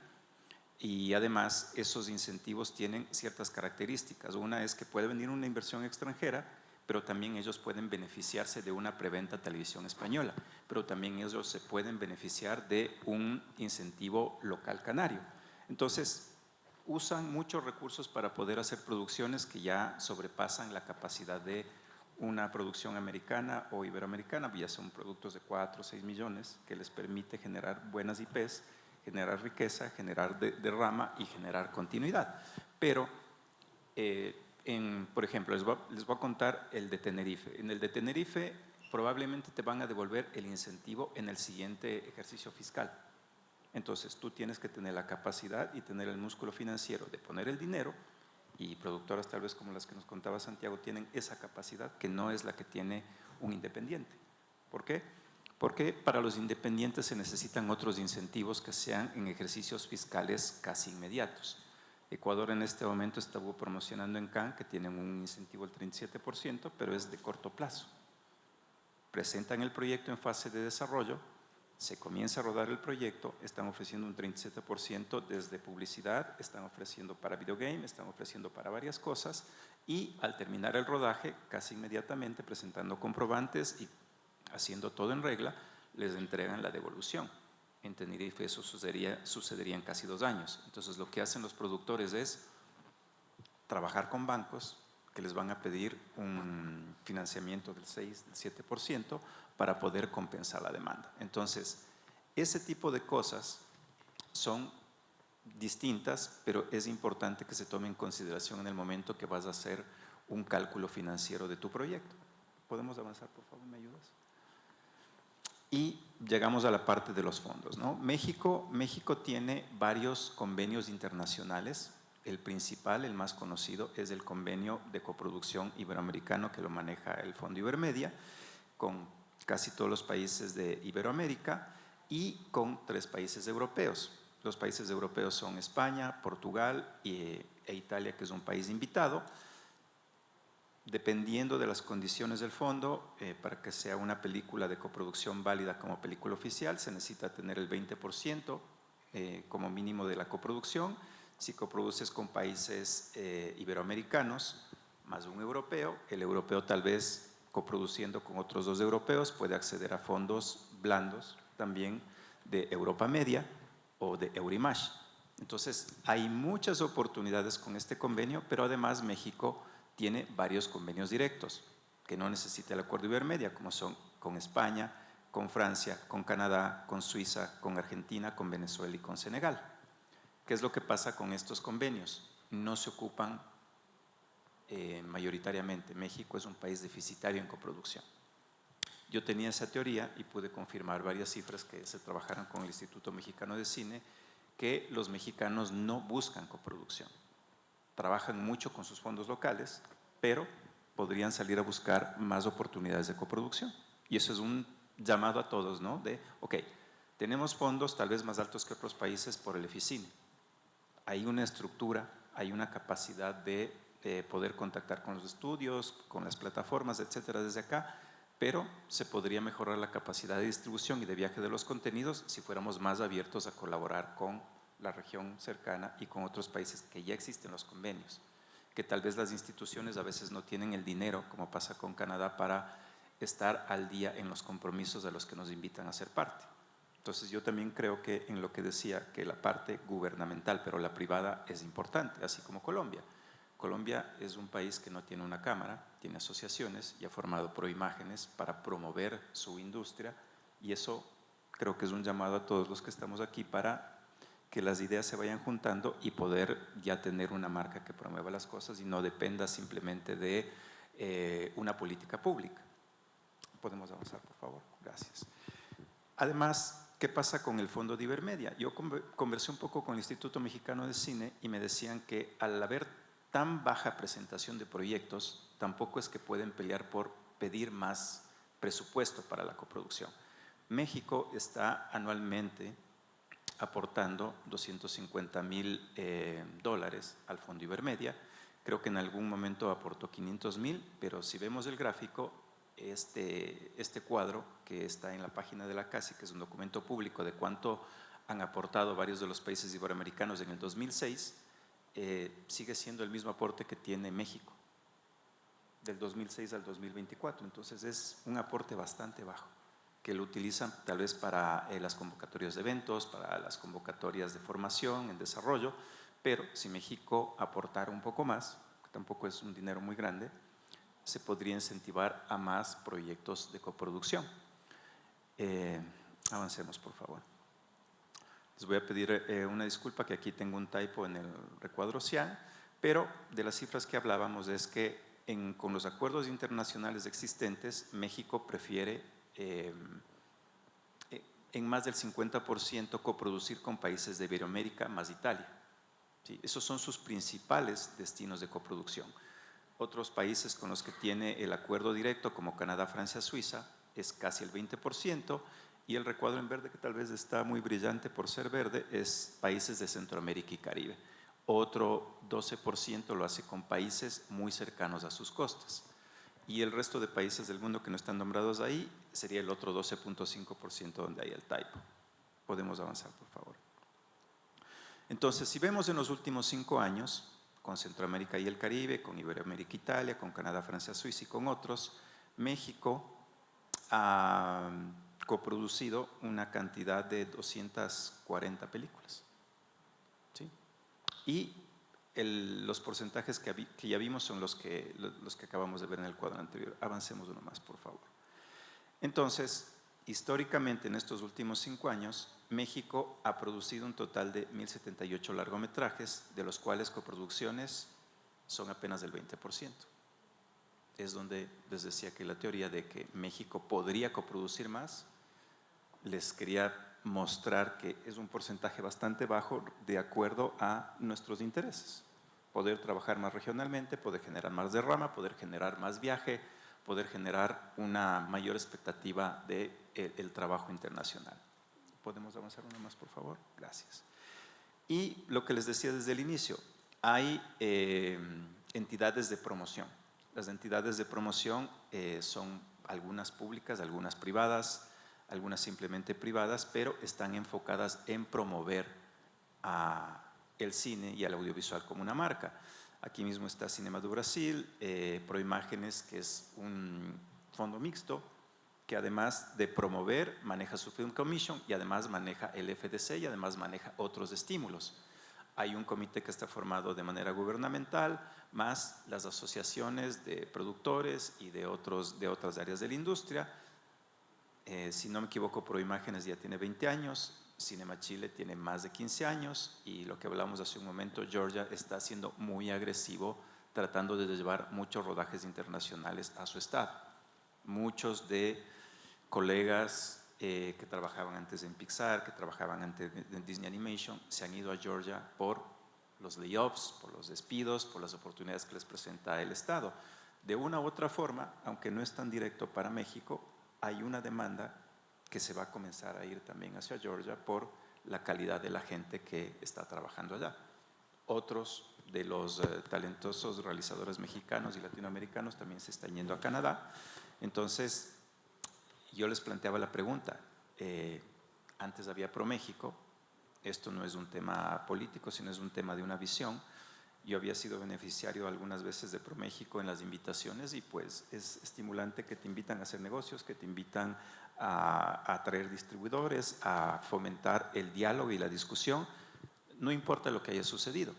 y además esos incentivos tienen ciertas características. Una es que puede venir una inversión extranjera, pero también ellos pueden beneficiarse de una preventa televisión española, pero también ellos se pueden beneficiar de un incentivo local canario. Entonces, usan muchos recursos para poder hacer producciones que ya sobrepasan la capacidad de una producción americana o iberoamericana, ya son productos de 4 o 6 millones que les permite generar buenas IPs, generar riqueza, generar derrama y generar continuidad. Pero, por ejemplo, les voy a contar el de Tenerife. En el de Tenerife probablemente te van a devolver el incentivo en el siguiente ejercicio fiscal. Entonces tú tienes que tener la capacidad y tener el músculo financiero de poner el dinero, y productoras tal vez como las que nos contaba Santiago tienen esa capacidad que no es la que tiene un independiente. ¿Por qué? Porque para los independientes se necesitan otros incentivos que sean en ejercicios fiscales casi inmediatos. Ecuador en este momento estuvo promocionando en Cannes que tienen un incentivo del 37%, pero es de corto plazo. Presentan el proyecto en fase de desarrollo, se comienza a rodar el proyecto, están ofreciendo un 37% desde publicidad, están ofreciendo para videogame, están ofreciendo para varias cosas, y al terminar el rodaje, casi inmediatamente presentando comprobantes y haciendo todo en regla, les entregan la devolución. En Tenerife eso sucedería en casi 2 años. Entonces lo que hacen los productores es trabajar con bancos que les van a pedir un financiamiento del 6, del 7% para poder compensar la demanda. Entonces, ese tipo de cosas son distintas, pero es importante que se tome en consideración en el momento que vas a hacer un cálculo financiero de tu proyecto. ¿Podemos avanzar, por favor? ¿Me ayudas? Y llegamos a la parte de los fondos, ¿no? México tiene varios convenios internacionales. El principal, el más conocido, es el convenio de coproducción iberoamericano que lo maneja el Fondo Ibermedia, con casi todos los países de Iberoamérica y con 3 países europeos. Los países europeos son España, Portugal e Italia, que es un país invitado. Dependiendo de las condiciones del fondo, para que sea una película de coproducción válida como película oficial, se necesita tener el 20% como mínimo de la coproducción. Si coproduces con países iberoamericanos, más un europeo, el europeo tal vez coproduciendo con otros 2 europeos puede acceder a fondos blandos también de Europa Media o de Eurimash. Entonces, hay muchas oportunidades con este convenio, pero además México tiene varios convenios directos que no necesita el acuerdo Ibermedia, como son con España, con Francia, con Canadá, con Suiza, con Argentina, con Venezuela y con Senegal. ¿Qué es lo que pasa con estos convenios? No se ocupan mayoritariamente. México es un país deficitario en coproducción. Yo tenía esa teoría y pude confirmar varias cifras que se trabajaron con el Instituto Mexicano de Cine, que los mexicanos no buscan coproducción. Trabajan mucho con sus fondos locales, pero podrían salir a buscar más oportunidades de coproducción. Y eso es un llamado a todos, ¿no? De, ok, tenemos fondos tal vez más altos que otros países por el EFICINE. Hay una estructura, hay una capacidad de poder contactar con los estudios, con las plataformas, etcétera, desde acá, pero se podría mejorar la capacidad de distribución y de viaje de los contenidos si fuéramos más abiertos a colaborar con la región cercana y con otros países que ya existen los convenios, que tal vez las instituciones a veces no tienen el dinero, como pasa con Canadá, para estar al día en los compromisos a los que nos invitan a ser parte. Entonces yo también creo que en lo que decía, que la parte gubernamental, pero la privada es importante, así como Colombia. Colombia es un país que no tiene una cámara, tiene asociaciones y ha formado Proimágenes para promover su industria, y eso creo que es un llamado a todos los que estamos aquí para que las ideas se vayan juntando y poder ya tener una marca que promueva las cosas y no dependa simplemente de una política pública. ¿Podemos avanzar, por favor? Gracias. Además, ¿qué pasa con el fondo de Ibermedia? Yo conversé un poco con el Instituto Mexicano de Cine y me decían que al haber tan baja presentación de proyectos, tampoco es que pueden pelear por pedir más presupuesto para la coproducción. México está anualmente aportando $250,000 al Fondo Ibermedia. Creo que en algún momento aportó 500,000, pero si vemos el gráfico, este cuadro que está en la página de la CACI, que es un documento público de cuánto han aportado varios de los países iberoamericanos en el 2006, sigue siendo el mismo aporte que tiene México, del 2006 al 2024. Entonces es un aporte bastante bajo, que lo utilizan tal vez para las convocatorias de eventos, para las convocatorias de formación, en desarrollo, pero si México aportara un poco más, que tampoco es un dinero muy grande, se podría incentivar a más proyectos de coproducción. Avancemos, por favor. Les voy a pedir una disculpa, que aquí tengo un typo en el recuadro CIAN, pero de las cifras que hablábamos es que con los acuerdos internacionales existentes, México prefiere en más del 50% coproducir con países de Iberoamérica más Italia. ¿Sí? Esos son sus principales destinos de coproducción. Otros países con los que tiene el acuerdo directo, como Canadá, Francia, Suiza, es casi el 20%, y el recuadro en verde, que tal vez está muy brillante por ser verde, es países de Centroamérica y Caribe. Otro 12% lo hace con países muy cercanos a sus costas. Y el resto de países del mundo que no están nombrados ahí sería el otro 12.5% donde hay el typo. Podemos avanzar, por favor. Entonces, si vemos en los últimos 5 años, con Centroamérica y el Caribe, con Iberoamérica, Italia, con Canadá, Francia, Suiza y con otros, México ha coproducido una cantidad de 240 películas. ¿Sí? Y los porcentajes que ya vimos son los que acabamos de ver en el cuadro anterior. Avancemos uno más, por favor. Entonces, históricamente en estos últimos 5 años, México ha producido un total de 1,078 largometrajes, de los cuales coproducciones son apenas del 20%. Es donde les decía que la teoría de que México podría coproducir más, les quería mostrar que es un porcentaje bastante bajo de acuerdo a nuestros intereses. Poder trabajar más regionalmente, poder generar más derrama, poder generar más viaje, poder generar una mayor expectativa del trabajo internacional. ¿Podemos avanzar uno más, por favor? Gracias. Y lo que les decía desde el inicio, hay entidades de promoción. Las entidades de promoción son algunas públicas, algunas privadas, algunas simplemente privadas, pero están enfocadas en promover el cine y al audiovisual como una marca. Aquí mismo está Cinema do Brasil, Proimágenes, que es un fondo mixto, que además de promover, maneja su Film Commission y además maneja el FDC y además maneja otros estímulos. Hay un comité que está formado de manera gubernamental, más las asociaciones de productores y de otras áreas de la industria. Si no me equivoco, Proimágenes ya tiene 20 años, Cinema Chile tiene más de 15 años y lo que hablamos hace un momento, Georgia está siendo muy agresivo tratando de llevar muchos rodajes internacionales a su estado. Muchos de colegas que trabajaban antes en Pixar, que trabajaban antes en Disney Animation, se han ido a Georgia por los layoffs, por los despidos, por las oportunidades que les presenta el estado. De una u otra forma, aunque no es tan directo para México, hay una demanda que se va a comenzar a ir también hacia Georgia por la calidad de la gente que está trabajando allá. Otros de los talentosos realizadores mexicanos y latinoamericanos también se están yendo a Canadá. Entonces, yo les planteaba la pregunta, antes había ProMéxico, esto no es un tema político, sino es un tema de una visión. Yo había sido beneficiario algunas veces de ProMéxico en las invitaciones y pues es estimulante que te invitan a hacer negocios, que te invitan a traer distribuidores, a fomentar el diálogo y la discusión. No importa lo que haya sucedido,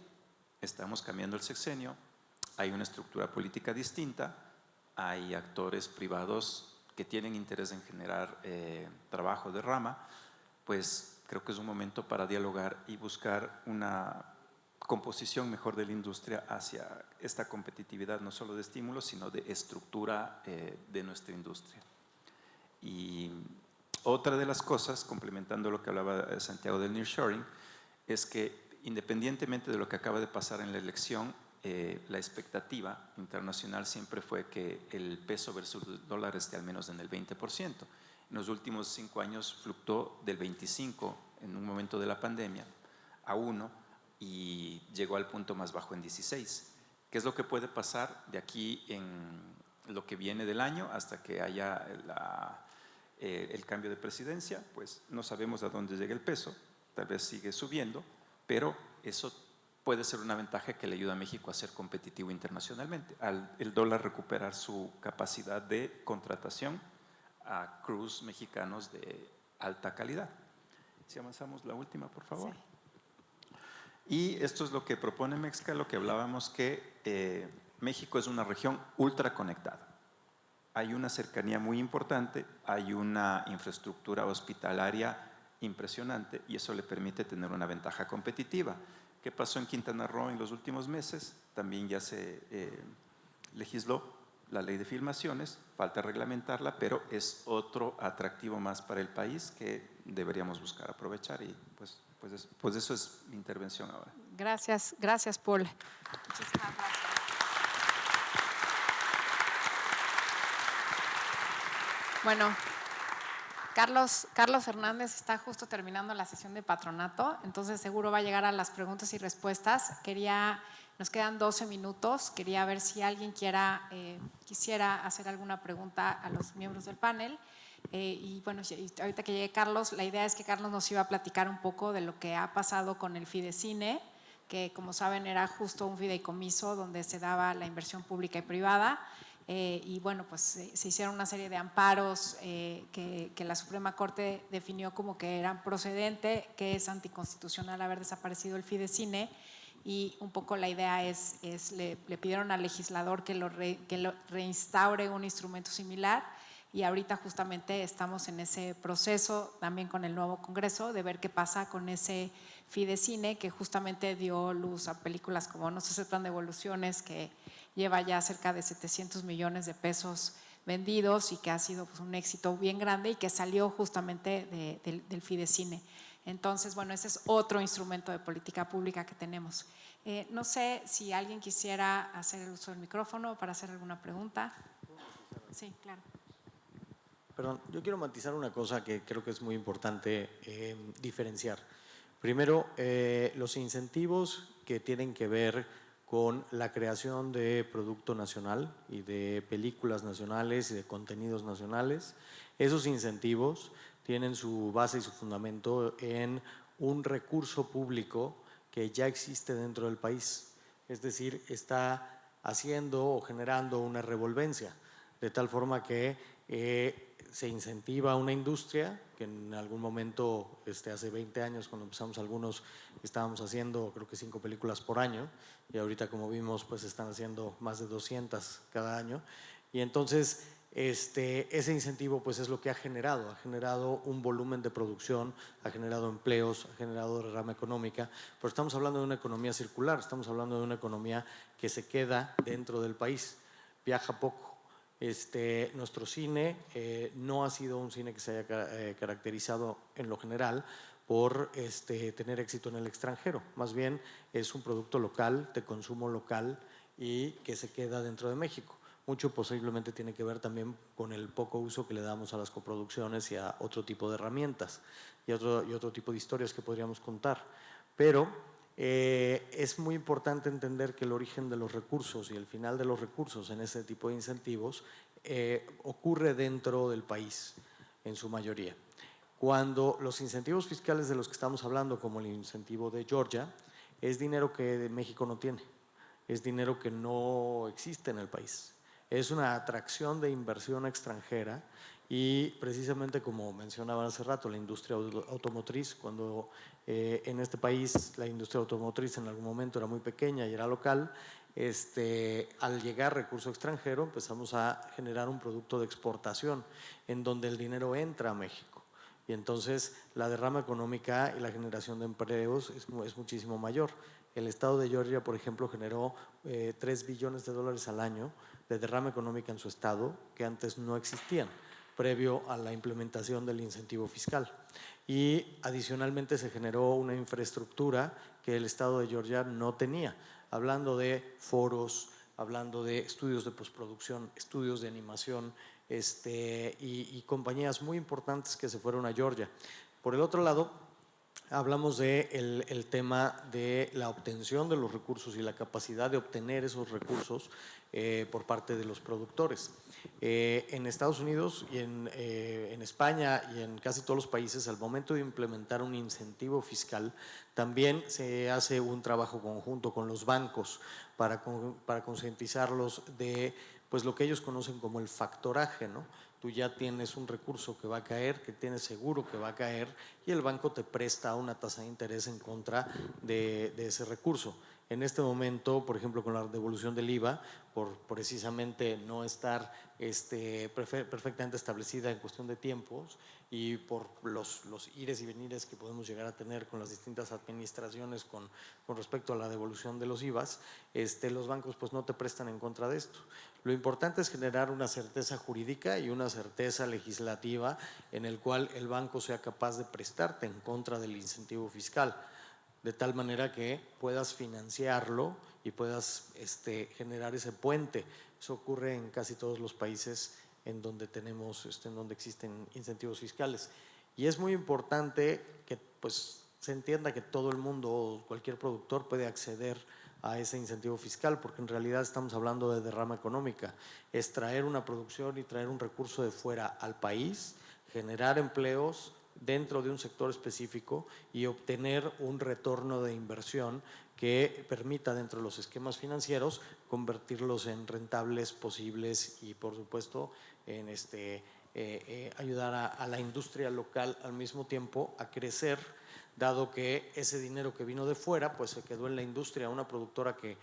estamos cambiando el sexenio, hay una estructura política distinta, hay actores privados que tienen interés en generar trabajo de rama, pues creo que es un momento para dialogar y buscar una composición mejor de la industria hacia esta competitividad, no solo de estímulos, sino de estructura de nuestra industria. Y otra de las cosas, complementando lo que hablaba Santiago del nearshoring, es que independientemente de lo que acaba de pasar en la elección, la expectativa internacional siempre fue que el peso versus el dólar esté al menos en el 20%. En los últimos 5 años fluctuó del 25% en un momento de la pandemia a 1 y llegó al punto más bajo en 16. ¿Qué es lo que puede pasar de aquí en lo que viene del año hasta que haya el cambio de presidencia? Pues no sabemos a dónde llega el peso, tal vez sigue subiendo, pero eso puede ser una ventaja que le ayuda a México a ser competitivo internacionalmente, al el dólar recuperar su capacidad de contratación a crews mexicanos de alta calidad. Si avanzamos la última, por favor. Sí. Y esto es lo que propone Mexca, lo que hablábamos, que México es una región ultra conectada. Hay una cercanía muy importante, hay una infraestructura hospitalaria impresionante y eso le permite tener una ventaja competitiva. ¿Qué pasó en Quintana Roo en los últimos meses? También ya se legisló la ley de filmaciones, falta reglamentarla, pero es otro atractivo más para el país que deberíamos buscar aprovechar y pues eso es mi intervención ahora. Gracias, Paul. Muchísimas gracias. Bueno, Carlos Hernández está justo terminando la sesión de patronato, entonces seguro va a llegar a las preguntas y respuestas. Nos quedan 12 minutos, quería ver si alguien quisiera hacer alguna pregunta a los miembros del panel. Y bueno, ahorita que llegue Carlos, la idea es que Carlos nos iba a platicar un poco de lo que ha pasado con el Fidecine, que como saben era justo un fideicomiso donde se daba la inversión pública y privada. Y bueno, pues se hicieron una serie de amparos que la Suprema Corte definió como que eran procedente, que es anticonstitucional haber desaparecido el Fidecine. Y un poco la idea le pidieron al legislador que lo reinstaure un instrumento similar. Y ahorita justamente estamos en ese proceso también con el nuevo Congreso de ver qué pasa con ese Fidecine que justamente dio luz a películas como No se aceptan devoluciones, que lleva ya cerca de 700 millones de pesos vendidos y que ha sido pues un éxito bien grande y que salió justamente del Fidecine. Entonces, bueno, ese es otro instrumento de política pública que tenemos. No sé si alguien quisiera hacer el uso del micrófono para hacer alguna pregunta. Sí, claro. Perdón, yo quiero matizar una cosa que creo que es muy importante diferenciar. Primero, los incentivos que tienen que ver con la creación de producto nacional y de películas nacionales y de contenidos nacionales. Esos incentivos tienen su base y su fundamento en un recurso público que ya existe dentro del país. Es decir, está haciendo o generando una revolvencia, de tal forma que se incentiva una industria que en algún momento, hace 20 años cuando empezamos algunos, estábamos haciendo creo que 5 películas por año y ahorita como vimos pues están haciendo más de 200 cada año y entonces ese incentivo pues es lo que ha generado un volumen de producción, ha generado empleos, ha generado derrama económica, pero estamos hablando de una economía circular, estamos hablando de una economía que se queda dentro del país, viaja poco. Nuestro cine no ha sido un cine que se haya caracterizado en lo general por tener éxito en el extranjero, más bien es un producto local, de consumo local y que se queda dentro de México. Mucho posiblemente tiene que ver también con el poco uso que le damos a las coproducciones y a otro tipo de herramientas y otro tipo de historias que podríamos contar. Pero es muy importante entender que el origen de los recursos y el final de los recursos en ese tipo de incentivos ocurre dentro del país, en su mayoría. Cuando los incentivos fiscales de los que estamos hablando, como el incentivo de Georgia, es dinero que México no tiene, es dinero que no existe en el país. Es una atracción de inversión extranjera y precisamente como mencionaba hace rato, la industria automotriz, cuando en este país la industria automotriz en algún momento era muy pequeña y era local, al llegar recurso extranjero empezamos a generar un producto de exportación en donde el dinero entra a México. Y entonces la derrama económica y la generación de empleos es muchísimo mayor. El estado de Georgia, por ejemplo, generó 3 billones de dólares al año de derrama económica en su estado que antes no existían, previo a la implementación del incentivo fiscal. Y adicionalmente se generó una infraestructura que el estado de Georgia no tenía, hablando de foros, hablando de estudios de postproducción, estudios de animación, y compañías muy importantes que se fueron a Georgia. Por el otro lado, hablamos de el tema de la obtención de los recursos y la capacidad de obtener esos recursos por parte de los productores. En Estados Unidos y en España y en casi todos los países, al momento de implementar un incentivo fiscal, también se hace un trabajo conjunto con los bancos para concientizarlos de pues, lo que ellos conocen como el factoraje, ¿no? Tú ya tienes un recurso que va a caer, que tienes seguro que va a caer y el banco te presta una tasa de interés en contra de ese recurso. En este momento, por ejemplo, con la devolución del IVA, por precisamente no estar perfectamente establecida en cuestión de tiempos y por los ires y venires que podemos llegar a tener con las distintas administraciones con respecto a la devolución de los IVAs, los bancos pues no te prestan en contra de esto. Lo importante es generar una certeza jurídica y una certeza legislativa en el cual el banco sea capaz de prestarte en contra del incentivo fiscal, de tal manera que puedas financiarlo y puedas generar ese puente. Eso ocurre en casi todos los países en donde tenemos, en donde existen incentivos fiscales. Y es muy importante que pues, se entienda que todo el mundo o cualquier productor puede acceder a ese incentivo fiscal, porque en realidad estamos hablando de derrama económica. Es traer una producción y traer un recurso de fuera al país, generar empleos dentro de un sector específico y obtener un retorno de inversión que permita dentro de los esquemas financieros convertirlos en rentables posibles y por supuesto en ayudar a la industria local al mismo tiempo a crecer, dado que ese dinero que vino de fuera pues se quedó en la industria. Una productora que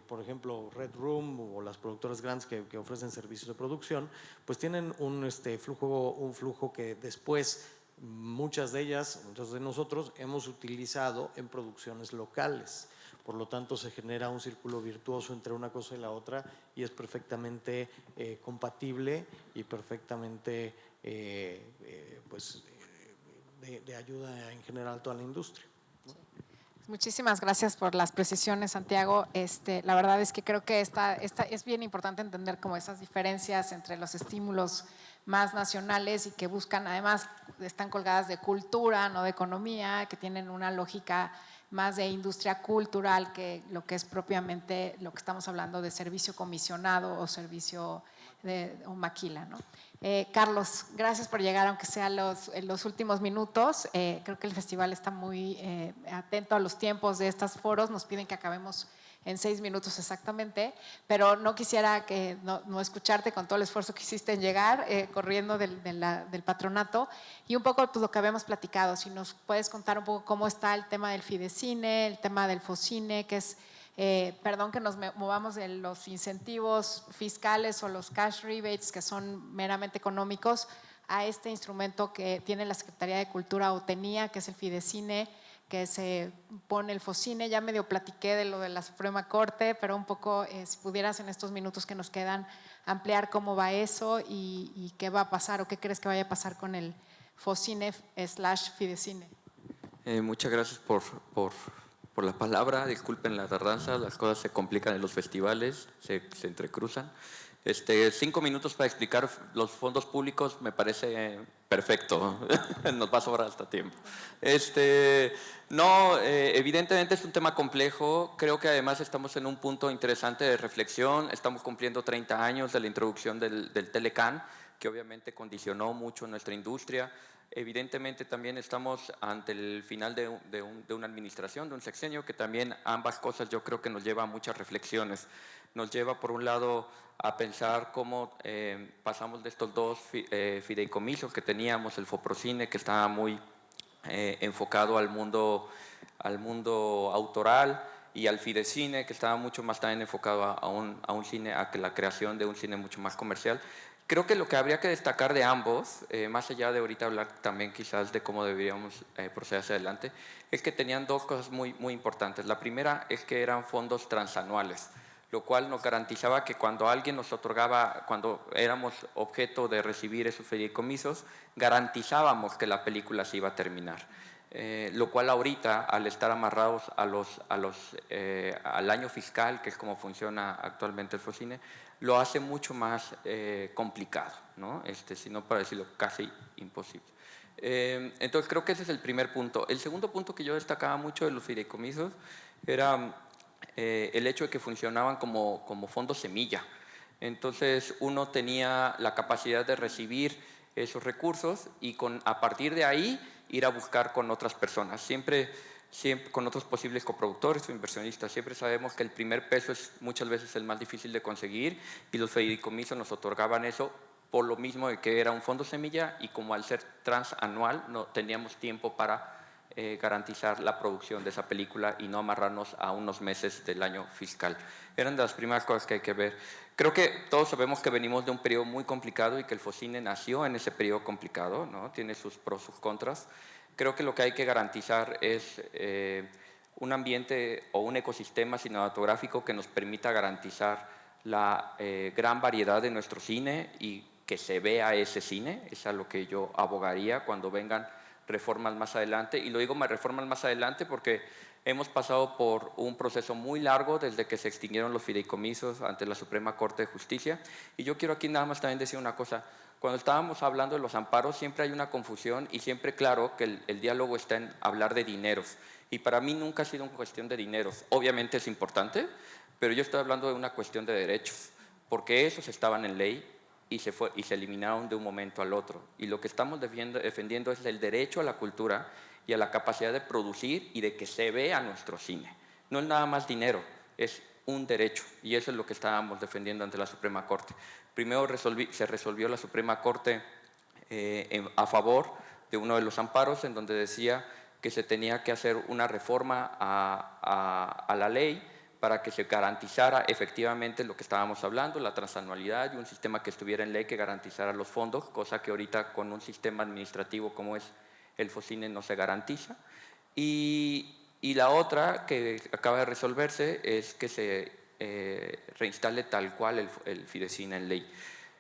por ejemplo Red Room o las productoras grandes que ofrecen servicios de producción pues tienen un flujo que después muchas de ellas, muchos de nosotros hemos utilizado en producciones locales. Por lo tanto, se genera un círculo virtuoso entre una cosa y la otra y es perfectamente compatible y perfectamente de ayuda en general a toda la industria. Muchísimas gracias por las precisiones, Santiago. La verdad es que creo que es bien importante entender como esas diferencias entre los estímulos más nacionales y que buscan, además, están colgadas de cultura, no de economía, que tienen una lógica más de industria cultural que lo que es propiamente lo que estamos hablando de servicio comisionado o servicio o maquila, ¿no? Carlos, gracias por llegar, aunque sea en los últimos minutos. Creo que el festival está muy atento a los tiempos de estos foros. Nos piden que acabemos en 6 minutos exactamente, pero no quisiera no escucharte con todo el esfuerzo que hiciste en llegar, corriendo del patronato. Y un poco pues, lo que habíamos platicado, si nos puedes contar un poco cómo está el tema del Fidecine, el tema del Focine, que es… perdón que nos movamos de los incentivos fiscales o los cash rebates que son meramente económicos a este instrumento que tiene la Secretaría de Cultura o tenía, que es el Fidecine, que se pone el Focine. Ya medio platiqué de lo de la Suprema Corte, pero un poco si pudieras en estos minutos que nos quedan ampliar cómo va eso y qué va a pasar o qué crees que vaya a pasar con el Focine/Fidecine. Muchas gracias por la palabra. Disculpen la tardanza, las cosas se complican en los festivales, se entrecruzan. 5 minutos para explicar los fondos públicos me parece perfecto. Nos va a sobrar hasta tiempo. Evidentemente es un tema complejo. Creo que además estamos en un punto interesante de reflexión. Estamos cumpliendo 30 años de la introducción del Telecán, que obviamente condicionó mucho nuestra industria. Evidentemente también estamos ante el final de una administración, de un sexenio, que también ambas cosas yo creo que nos lleva a muchas reflexiones. Nos lleva por un lado a pensar cómo pasamos de estos dos fideicomisos que teníamos, el Foprocine, que estaba muy enfocado al mundo autoral, y al Fidecine, que estaba mucho más también enfocado a la creación de un cine mucho más comercial. Creo que lo que habría que destacar de ambos, más allá de ahorita hablar también quizás de cómo deberíamos proceder hacia adelante, es que tenían dos cosas muy, muy importantes. La primera es que eran fondos transanuales, lo cual nos garantizaba que cuando alguien nos otorgaba, cuando éramos objeto de recibir esos fideicomisos, garantizábamos que la película se iba a terminar. Lo cual ahorita, al estar amarrados al año fiscal, que es como funciona actualmente el Focine, lo hace mucho más complicado, ¿no? Si no para decirlo casi imposible. Entonces creo que ese es el primer punto. El segundo punto que yo destacaba mucho de los fideicomisos era el hecho de que funcionaban como fondos semilla. Entonces uno tenía la capacidad de recibir esos recursos y a partir de ahí ir a buscar con otras personas, siempre con otros posibles coproductores o inversionistas. Siempre sabemos que el primer peso es muchas veces el más difícil de conseguir y los fideicomisos nos otorgaban eso por lo mismo de que era un fondo semilla y como al ser transanual no teníamos tiempo para garantizar la producción de esa película y no amarrarnos a unos meses del año fiscal. Eran de las primeras cosas que hay que ver. Creo que todos sabemos que venimos de un periodo muy complicado y que el Focine nació en ese periodo complicado, ¿no? Tiene sus pros, sus contras. Creo que lo que hay que garantizar es un ambiente o un ecosistema cinematográfico que nos permita garantizar la gran variedad de nuestro cine y que se vea ese cine. Es a lo que yo abogaría cuando vengan reformas más adelante. Y lo digo reformas más adelante porque hemos pasado por un proceso muy largo desde que se extinguieron los fideicomisos ante la Suprema Corte de Justicia. Y yo quiero aquí nada más también decir una cosa. Cuando estábamos hablando de los amparos siempre hay una confusión y siempre claro que el diálogo está en hablar de dineros. Y para mí nunca ha sido una cuestión de dineros. Obviamente es importante, pero yo estoy hablando de una cuestión de derechos, porque esos estaban en ley y se eliminaron de un momento al otro. Y lo que estamos defendiendo es el derecho a la cultura y a la capacidad de producir y de que se vea nuestro cine. No es nada más dinero, es un derecho, y eso es lo que estábamos defendiendo ante la Suprema Corte. Primero se resolvió la Suprema Corte a favor de uno de los amparos, en donde decía que se tenía que hacer una reforma a la ley para que se garantizara efectivamente lo que estábamos hablando, la transanualidad y un sistema que estuviera en ley que garantizara los fondos, cosa que ahorita con un sistema administrativo como es el Focine no se garantiza. Y la otra que acaba de resolverse es que se reinstale tal cual el Fidecine en ley.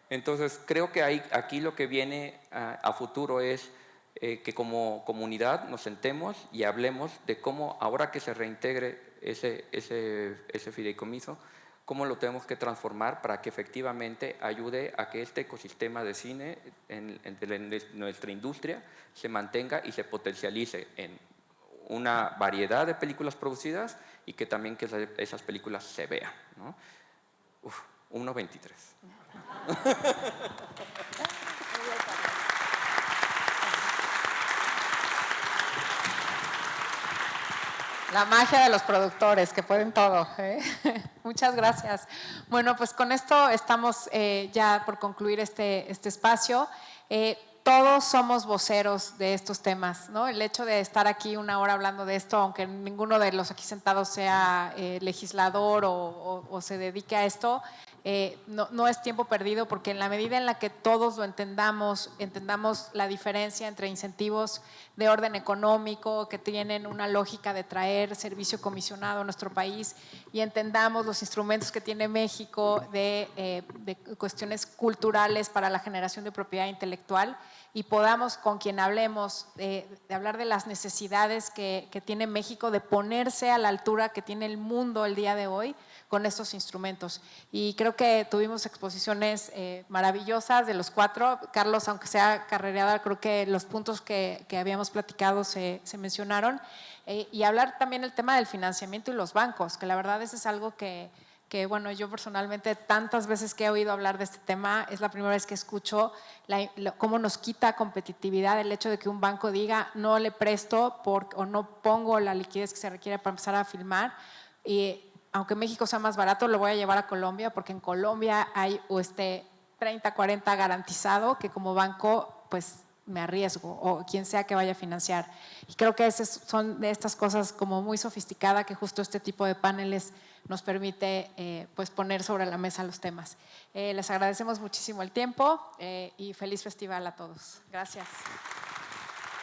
Entonces creo que aquí lo que viene a futuro es que como comunidad nos sentemos y hablemos de cómo ahora que se reintegre ese fideicomiso, cómo lo tenemos que transformar para que efectivamente ayude a que este ecosistema de cine en nuestra industria se mantenga y se potencialice en una variedad de películas producidas y que también que esas películas se vean, ¿no? 1.23. La magia de los productores, que pueden todo, ¿eh? Muchas gracias. Bueno, pues con esto estamos ya por concluir este espacio. Todos somos voceros de estos temas, ¿no? El hecho de estar aquí una hora hablando de esto, aunque ninguno de los aquí sentados sea legislador o se dedique a esto, no es tiempo perdido, porque en la medida en la que todos lo entendamos la diferencia entre incentivos de orden económico que tienen una lógica de traer servicio comisionado a nuestro país y entendamos los instrumentos que tiene México de cuestiones culturales para la generación de propiedad intelectual, y podamos, con quien hablemos, de hablar de las necesidades que tiene México de ponerse a la altura que tiene el mundo el día de hoy con estos instrumentos. Y creo que tuvimos exposiciones maravillosas de los cuatro. Carlos, aunque sea carrereada, creo que los puntos que habíamos platicado se mencionaron. Y hablar también el tema del financiamiento y los bancos, que la verdad ese es algo que bueno, yo personalmente tantas veces que he oído hablar de este tema, es la primera vez que escucho cómo nos quita competitividad el hecho de que un banco diga no le presto o no pongo la liquidez que se requiere para empezar a filmar, y aunque México sea más barato, lo voy a llevar a Colombia, porque en Colombia hay 30, 40 garantizado, que como banco pues me arriesgo, o quien sea que vaya a financiar. Y creo que son de estas cosas como muy sofisticadas que justo este tipo de paneles nos permite pues poner sobre la mesa los temas. Les agradecemos muchísimo el tiempo y feliz festival a todos. Gracias.